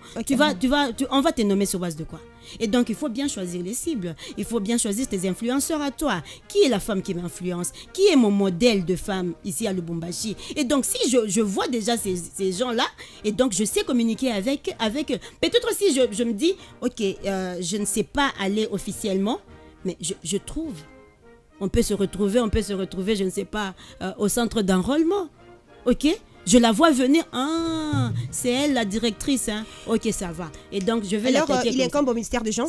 on va te nommer sur base de quoi? Et donc, il faut bien choisir les cibles. Il faut bien choisir tes influenceurs à toi. Qui est la femme qui m'influence? Qui est mon modèle de femme ici à Lubumbashi? Et donc, si je vois déjà ces gens-là, et donc je sais communiquer avec eux. Peut-être aussi, je me dis, ok, je ne sais pas aller officiellement, mais je trouve. On peut se retrouver, je ne sais pas, au centre d'enrôlement. Ok? Je la vois venir. Ah, c'est elle la directrice. Hein. Ok, ça va. Et donc, je vais alors, il incombe au ministère des Gens,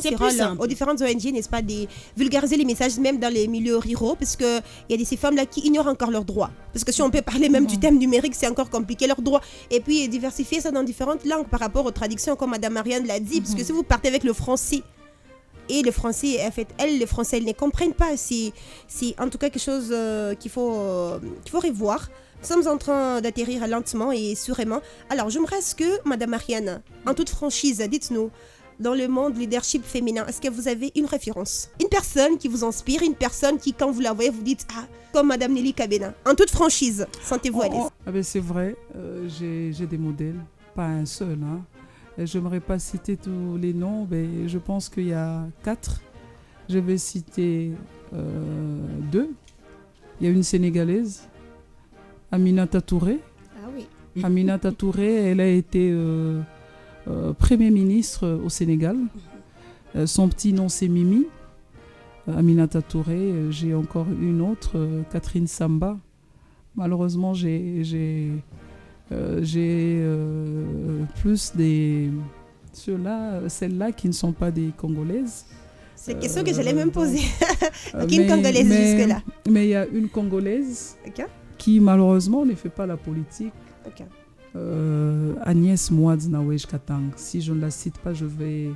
aux différentes ONG, n'est-ce pas, de vulgariser les messages, même dans les milieux ruraux, parce qu'il y a ces femmes-là qui ignorent encore leurs droits. Parce que si on peut parler même du thème numérique, c'est encore compliqué, leurs droits. Et puis, diversifier ça dans différentes langues par rapport aux traductions, comme Mme Marianne l'a dit, parce que si vous partez avec le français, et le français, en fait, les Français, elles ne comprennent pas. C'est en tout cas quelque chose qu'il faut revoir. Nous sommes en train d'atterrir lentement et sûrement. Alors, j'aimerais que, Madame Marianne, en toute franchise, dites-nous, dans le monde leadership féminin, est-ce que vous avez une référence? Une personne qui vous inspire, une personne qui, quand vous la voyez, vous dites, ah, comme Madame Nelly Kabena. En toute franchise, sentez-vous à l'aise. Ah ben c'est vrai, j'ai des modèles, pas un seul, hein. Je n'aimerais pas citer tous les noms, mais je pense qu'il y a 4. Je vais citer 2. Il y a une Sénégalaise, Aminata Touré. Ah oui. Aminata Touré, elle a été Premier ministre au Sénégal. Son petit nom, c'est Mimi. Aminata Touré. J'ai encore une autre, Catherine Samba. Malheureusement, j'ai plus celles-là qui ne sont pas des Congolaises. C'est une question que j'allais même poser. Aucune Congolaise jusque-là. Mais il y a une Congolaise qui malheureusement ne fait pas la politique. Agnès Mouad Nawej Katang. Si je ne la cite pas, je vais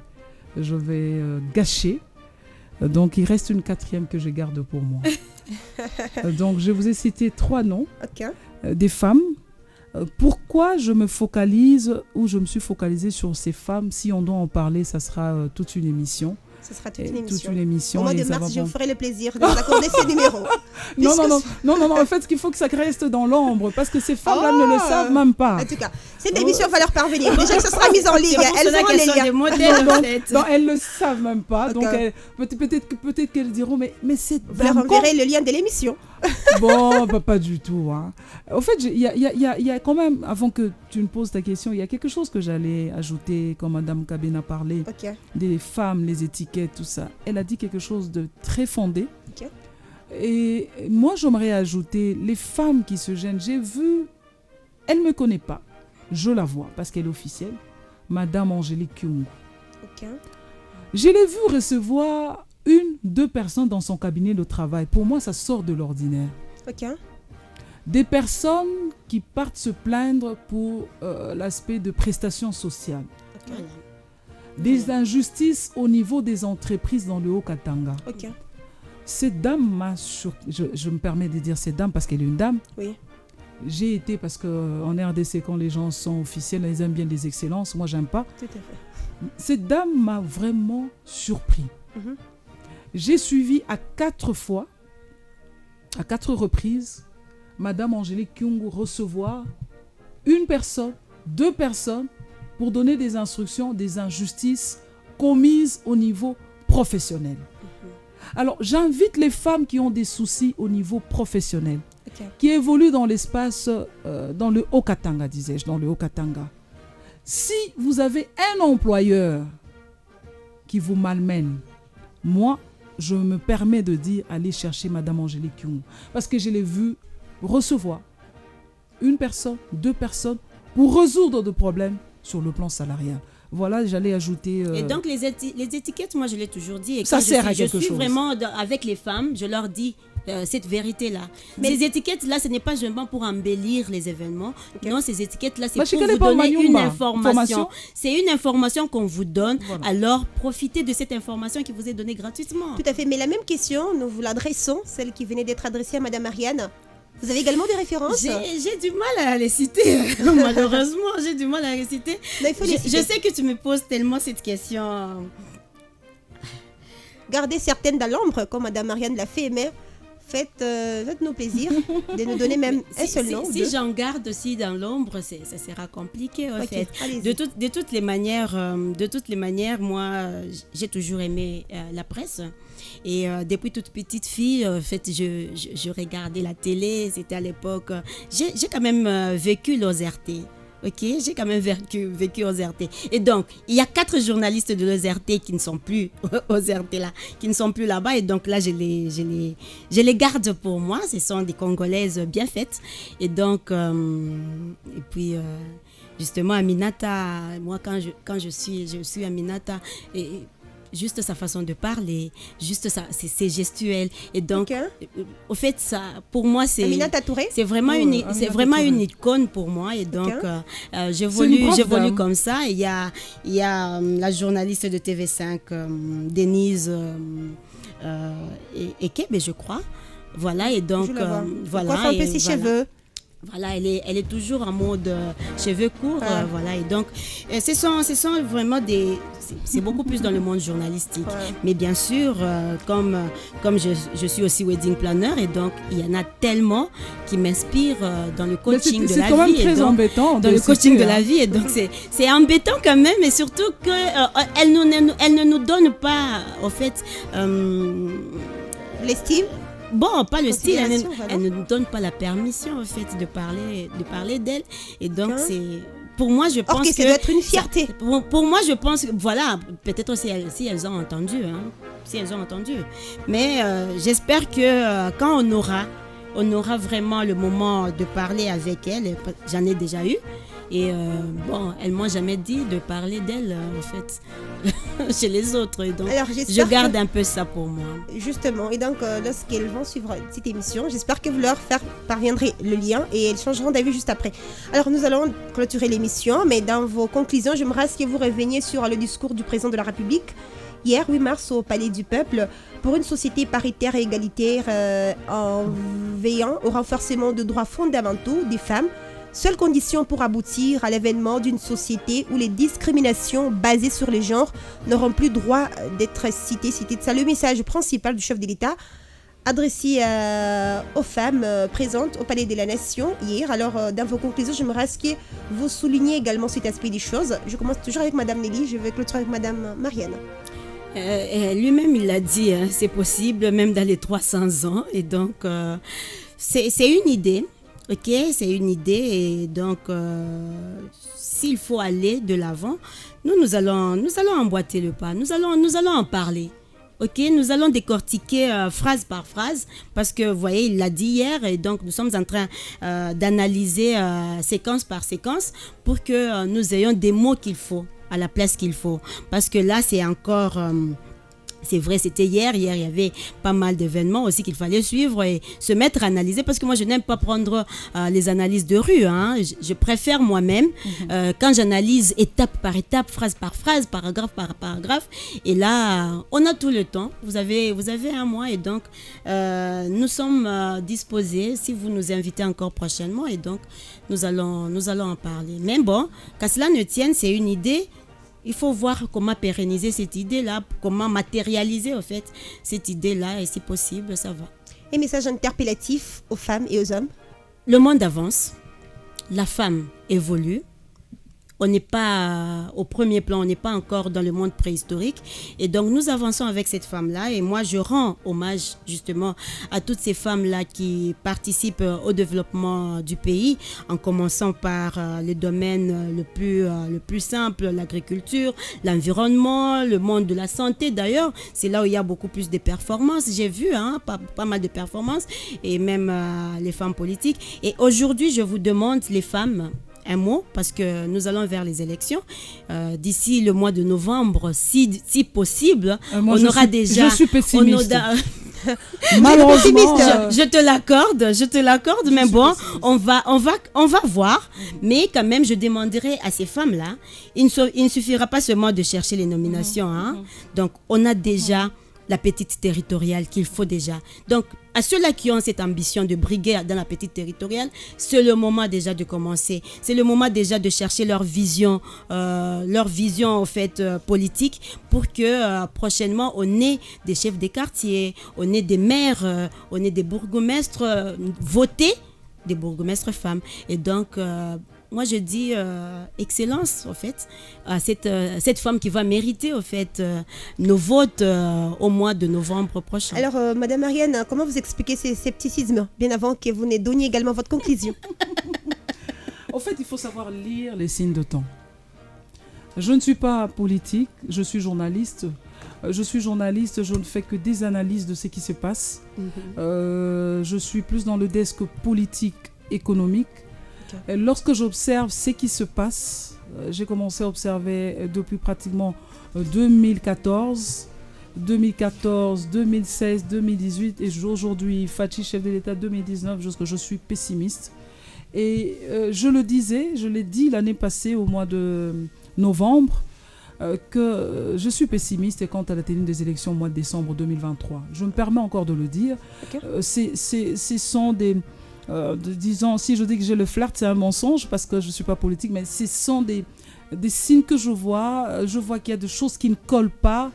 gâcher. Donc il reste une 4e que je garde pour moi. Donc je vous ai cité 3 noms des femmes. Pourquoi je me focalise ou je me suis focalisée sur ces femmes? Si on doit en parler, ça sera toute une émission. Ce sera toute une émission. Au mois de mars, je vous ferai le plaisir de vous accorder ces numéros. Non. En fait, il faut que ça reste dans l'ombre parce que ces femmes-là ne le savent même pas. En tout cas, cette émission va leur parvenir. Déjà que ce sera mis en ligne, elles auront les liens. Des modèles, non, elles ne le savent même pas. Donc, peut-être qu'elles diront, mais c'est... Vous leur enverrez le lien de l'émission. Bon, pas du tout. Au fait, il y a quand même, avant que tu me poses ta question, il y a quelque chose que j'allais ajouter, quand Madame Kabena parlait, des femmes, les étiquettes, tout ça. Elle a dit quelque chose de très fondé. Et moi, j'aimerais ajouter les femmes qui se gênent. J'ai vu, elle ne me connaît pas. Je la vois parce qu'elle est officielle. Madame Angélique Kyungu. Je l'ai vue recevoir 1-2 personnes dans son cabinet de travail. Pour moi, ça sort de l'ordinaire. Des personnes qui partent se plaindre pour l'aspect de prestations sociales. Des injustices au niveau des entreprises dans le Haut-Katanga. Cette dame m'a je me permets de dire cette dame parce qu'elle est une dame. J'ai été, parce qu'en RDC, quand les gens sont officiels, ils aiment bien les excellences. Moi, j'aime pas. Tout à fait. Cette dame m'a vraiment surpris. J'ai suivi à 4 reprises, Madame Angélique Kyungu recevoir 1 personne, 2 personnes pour donner des instructions, des injustices commises au niveau professionnel. Alors, j'invite les femmes qui ont des soucis au niveau professionnel, qui évoluent dans l'espace, dans le Haut-Katanga, disais-je, dans le Haut-Katanga. Si vous avez un employeur qui vous malmène, moi, je me permets de dire, allez chercher Madame Angélique Kyungu. Parce que je l'ai vue recevoir 1 personne, 2 personnes pour résoudre des problèmes sur le plan salarial. Voilà, j'allais ajouter... Et donc, les étiquettes, moi, je l'ai toujours dit. Et ça sert à quelque chose. Je suis vraiment avec les femmes, je leur dis cette vérité-là. Mais ces étiquettes-là, ce n'est pas seulement pour embellir les événements. Non, ces étiquettes-là, c'est pour vous donner une information. C'est une information qu'on vous donne. Voilà. Alors, profitez de cette information qui vous est donnée gratuitement. Tout à fait. Mais la même question, nous vous l'adressons, celle qui venait d'être adressée à Madame Marianne. Vous avez également des références? J'ai du mal à les citer. Malheureusement, j'ai du mal à les citer. Non, il faut les citer. Je sais que tu me poses tellement cette question. Gardez certaines dans l'ombre, comme Madame Marianne l'a fait, mais faites-nous plaisir de nous donner même un seul nom. Si j'en garde aussi dans l'ombre, ça sera compliqué en fait. De toutes les manières, moi, j'ai toujours aimé la presse. Et depuis toute petite fille, en fait, je regardais la télé. C'était à l'époque. J'ai quand même vécu l'OZRT. J'ai quand même vécu OZRT. Et donc, il y a 4 journalistes de l'OZRT qui ne sont plus OZRT là, qui ne sont plus là-bas. Et donc là, je les garde pour moi. Ce sont des Congolaises bien faites. Et donc, et puis justement, Aminata, moi quand je suis Aminata, et juste sa façon de parler, juste ça, c'est gestuel. Et donc, au fait, ça, pour moi, c'est vraiment une icône pour moi. Et donc, j'évolue comme ça. Et il y a la journaliste de TV5, Denise Ekebe, je crois. Voilà, et donc, voilà. Coiffe un peu ses cheveux. Voilà, elle est toujours en mode cheveux courts, voilà. Et donc, ce sont vraiment c'est beaucoup plus dans le monde journalistique. Mais bien sûr, comme je suis aussi wedding planner, et donc il y en a tellement qui m'inspirent dans le coaching de la vie. C'est quand même très embêtant. Dans le coaching de la vie, et donc c'est embêtant quand même, et surtout qu'elle ne nous donne pas, en fait, l'estime. Bon, pas le style, elle ne nous donne pas la permission en fait de parler d'elle. Et donc pour moi, je pense que ça doit être une fierté. Pour moi, je pense que voilà, peut-être si elles ont entendu, Mais j'espère que quand on aura vraiment le moment de parler avec elle, j'en ai déjà eu. Et elles m'ont jamais dit de parler d'elle en fait chez les autres. Et donc, je garde un peu ça pour moi. Justement, et donc lorsqu'elles vont suivre cette émission, j'espère que vous leur parviendrez le lien et elles changeront d'avis juste après. Alors nous allons clôturer l'émission, mais dans vos conclusions, j'aimerais que vous reveniez sur le discours du président de la République hier 8 mars au Palais du Peuple pour une société paritaire et égalitaire en veillant au renforcement des droits fondamentaux des femmes, seule condition pour aboutir à l'avènement d'une société où les discriminations basées sur les genres n'auront plus droit d'être citées. C'est ça le message principal du chef de l'État adressé aux femmes présentes au Palais de la Nation hier. Alors, dans vos conclusions, j'aimerais que vous souligniez également cet aspect des choses. Je commence toujours avec Madame Nelly, je vais clôturer avec Madame Marianne. Lui-même, il l'a dit, hein, c'est possible, même dans les 300 ans. Et donc, c'est une idée, ok? C'est une idée. Et donc, s'il faut aller de l'avant, nous allons emboîter le pas. Nous allons en parler. Ok, nous allons décortiquer phrase par phrase parce que, vous voyez, il l'a dit hier et donc nous sommes en train d'analyser séquence par séquence pour que nous ayons des mots qu'il faut à la place qu'il faut. Parce que là, c'est encore... c'est vrai, c'était hier. Hier, il y avait pas mal d'événements aussi qu'il fallait suivre et se mettre à analyser parce que moi, je n'aime pas prendre les analyses de rue. Hein. Je préfère moi-même, quand j'analyse étape par étape, phrase par phrase, paragraphe par paragraphe. Et là, on a tout le temps. Vous avez un mois et donc, nous sommes disposés si vous nous invitez encore prochainement et donc, nous allons en parler. Mais bon, qu'à cela ne tienne, c'est une idée. Il faut voir comment pérenniser cette idée-là, comment matérialiser, en fait, cette idée-là, et si possible, ça va. Un message interpellatif aux femmes et aux hommes. Le monde avance, la femme évolue. On n'est pas au premier plan, on n'est pas encore dans le monde préhistorique. Et donc, nous avançons avec cette femme-là. Et moi, je rends hommage justement à toutes ces femmes-là qui participent au développement du pays, en commençant par les domaines le plus simple, l'agriculture, l'environnement, le monde de la santé. D'ailleurs, c'est là où il y a beaucoup plus de performances. J'ai vu pas mal de performances et même les femmes politiques. Et aujourd'hui, je vous demande, les femmes, un mot, parce que nous allons vers les élections. D'ici le mois de novembre, si possible, on aura déjà... Je suis pessimiste. Malheureusement, je te l'accorde, mais bon, on va voir. Mais quand même, je demanderai à ces femmes-là, il ne suffira pas seulement de chercher les nominations. Donc, on a déjà la petite territoriale qu'il faut déjà. Donc, à ceux-là qui ont cette ambition de briguer dans la petite territoriale, c'est le moment déjà de commencer. C'est le moment déjà de chercher leur vision en fait politique pour que prochainement on ait des chefs des quartiers, on ait des maires, on ait des bourgmestres votés, des bourgmestres femmes. Et donc moi je dis excellence en fait à cette femme qui va mériter en fait nos votes au mois de novembre prochain. Alors Madame Marianne, comment vous expliquez ces scepticismes bien avant que vous ne donniez également votre conclusion? En fait, il faut savoir lire les signes de temps. Je ne suis pas politique, je suis journaliste. Je ne fais que des analyses de ce qui se passe. Je suis plus dans le desk politique économique. Okay. Lorsque j'observe ce qui se passe, j'ai commencé à observer depuis pratiquement 2014, 2016, 2018 et aujourd'hui, Fachi, chef de l'État 2019, je suis pessimiste. Et je l'ai dit l'année passée au mois de novembre, que je suis pessimiste quant à la tenue des élections au mois de décembre 2023. Je me permets encore de le dire. Okay. Ce sont des... disons, si je dis que j'ai le flirt, c'est un mensonge parce que je ne suis pas politique, mais ce sont des signes que je vois qu'il y a des choses qui ne collent pas.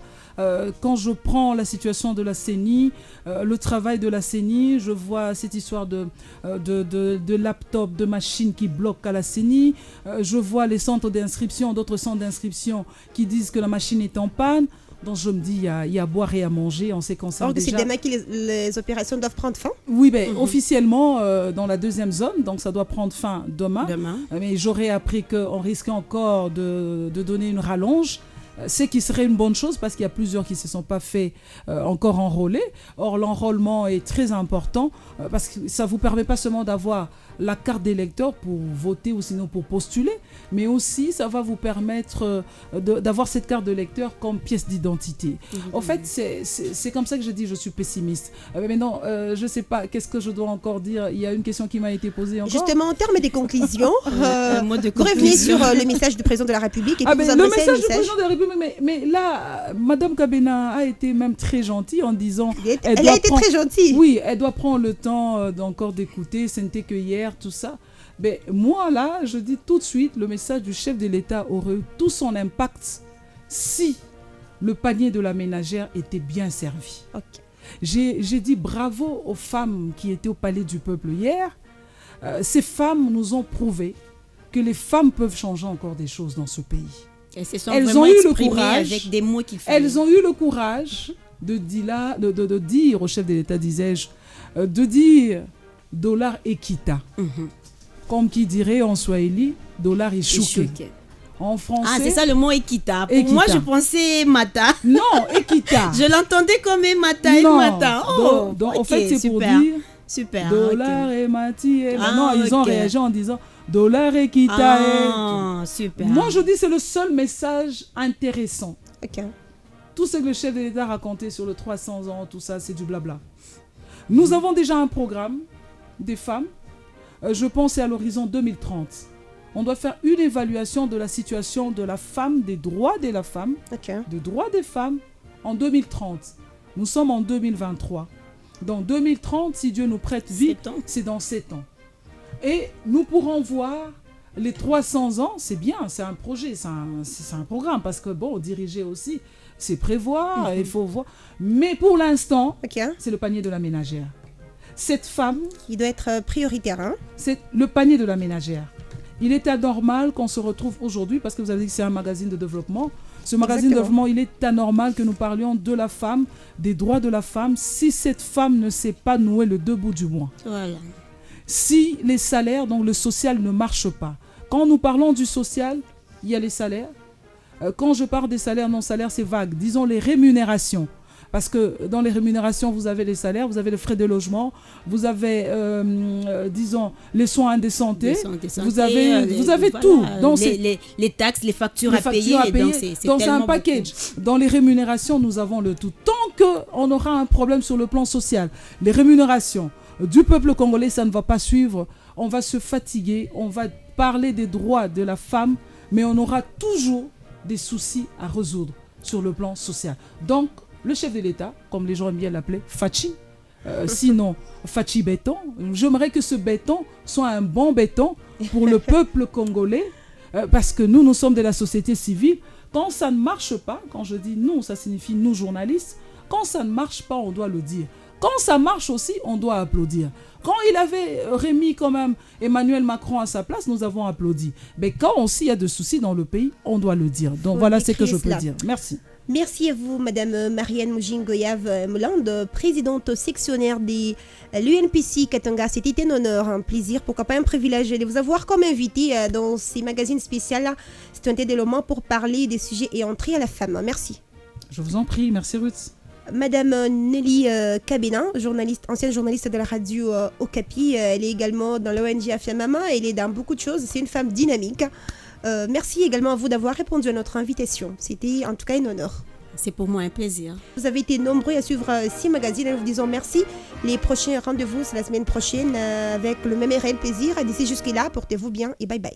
Quand je prends la situation de la CENI, le travail de la CENI, je vois cette histoire de laptop, de machines qui bloquent à la CENI. Je vois les centres d'inscription, d'autres centres d'inscription qui disent que la machine est en panne. Donc je me dis, il y a à boire et à manger en ces concerts. Donc c'est demain que les opérations doivent prendre fin? Oui, officiellement dans la deuxième zone, donc ça doit prendre fin demain. Mais j'aurais appris qu'on risquait encore de donner une rallonge. Ce qui serait une bonne chose parce qu'il y a plusieurs qui ne se sont pas fait encore enrôler. Or, l'enrôlement est très important parce que ça ne vous permet pas seulement d'avoir la carte d'électeur pour voter ou sinon pour postuler, mais aussi ça va vous permettre d'avoir cette carte d'électeur comme pièce d'identité. En fait, c'est comme ça que je dis je suis pessimiste. Mais non, je ne sais pas, qu'est-ce que je dois encore dire? Il y a une question qui m'a été posée encore. Justement, en termes des conclusions, vous revenez sur le message du président de la République et puis vous adressez le message du président de la République. Mais là, Madame Kabena a été même très gentille en disant... Elle a été très gentille. Oui, elle doit prendre le temps d'encore d'écouter. Ce n'était que hier, tout ça. Mais moi, là, je dis tout de suite, le message du chef de l'État aurait eu tout son impact si le panier de la ménagère était bien servi. Ok. J'ai dit bravo aux femmes qui étaient au Palais du Peuple hier. Ces femmes nous ont prouvé que les femmes peuvent changer encore des choses dans ce pays. Elles ont eu le courage, avec des mots qu'il fallait. Elles ont eu le courage de dire au chef de l'État, disais-je, de dire dollar ekita. Comme qui dirait en swahili, dollar ishuke. En français. Ah, c'est ça le mot ekita. Pour moi, je pensais mata. Non, ekita. Je l'entendais comme mata et mata. Oh, donc en fait, c'est pour dire super. Dollar et mati. Non, ils ont réagi en disant dollar ekita. Super. Moi, je dis c'est le seul message intéressant. Ok. Tout ce que le chef de l'État a raconté sur le 300 ans, tout ça, c'est du blabla. Nous avons déjà un programme des femmes. Je pense c'est à l'horizon 2030. On doit faire une évaluation de la situation de la femme, des droits de la femme, des droits des femmes en 2030. Nous sommes en 2023. Dans 2030, si Dieu nous prête vie, c'est dans 7 ans. Et nous pourrons voir les 300 ans, c'est bien, c'est un projet, c'est un programme, parce que bon, diriger aussi, c'est prévoir, il faut voir. Mais pour l'instant, c'est le panier de la ménagère. Cette femme... Il doit être prioritaire, hein? C'est le panier de la ménagère. Il est anormal qu'on se retrouve aujourd'hui, parce que vous avez dit que c'est un magazine de développement. Ce magazine de développement, il est anormal que nous parlions de la femme, des droits de la femme, si cette femme ne sait pas nouer le deux bouts du mois. Voilà. Si les salaires, donc le social ne marche pas. Quand nous parlons du social, il y a les salaires. Quand je parle des salaires, non salaires, c'est vague. Disons les rémunérations. Parce que dans les rémunérations, vous avez les salaires, vous avez les frais de logement, vous avez, disons, les soins de santé, vous avez tout. Donc, les taxes, les factures à payer. Donc, c'est un package. Beaucoup. Dans les rémunérations, nous avons le tout. Tant qu'on aura un problème sur le plan social, les rémunérations du peuple congolais, ça ne va pas suivre. On va se fatiguer, on va parler des droits de la femme, mais on aura toujours des soucis à résoudre sur le plan social. Donc, le chef de l'État, comme les gens aiment bien l'appeler, Fachi, sinon Fachi béton, j'aimerais que ce béton soit un bon béton pour le peuple congolais, parce que nous sommes de la société civile. Quand ça ne marche pas, quand je dis nous, ça signifie nous journalistes, quand ça ne marche pas, on doit le dire. Quand ça marche aussi, on doit applaudir. Quand il avait remis quand même Emmanuel Macron à sa place, nous avons applaudi. Mais quand aussi il y a des soucis dans le pays, on doit le dire. Donc voilà ce que je peux dire. Merci. Merci à vous, Madame Marianne Mujingoyav-Moland, présidente sectionnaire de l'UNPC Katanga. C'était un honneur, un plaisir, pourquoi pas un privilège de vous avoir comme invité dans ces magazines spéciaux. C'est un développement pour parler des sujets et entrer à la femme. Merci. Je vous en prie, merci Ruth. Madame Nelly Kabena, ancienne journaliste de la radio Okapi, elle est également dans l'ONG Afiamama, elle est dans beaucoup de choses, c'est une femme dynamique. Merci également à vous d'avoir répondu à notre invitation. C'était en tout cas un honneur. C'est pour moi un plaisir. Vous avez été nombreux à suivre ces magazines. Nous vous disons merci. Les prochains rendez-vous, c'est la semaine prochaine avec le même réel plaisir. D'ici jusque-là, portez-vous bien et bye bye.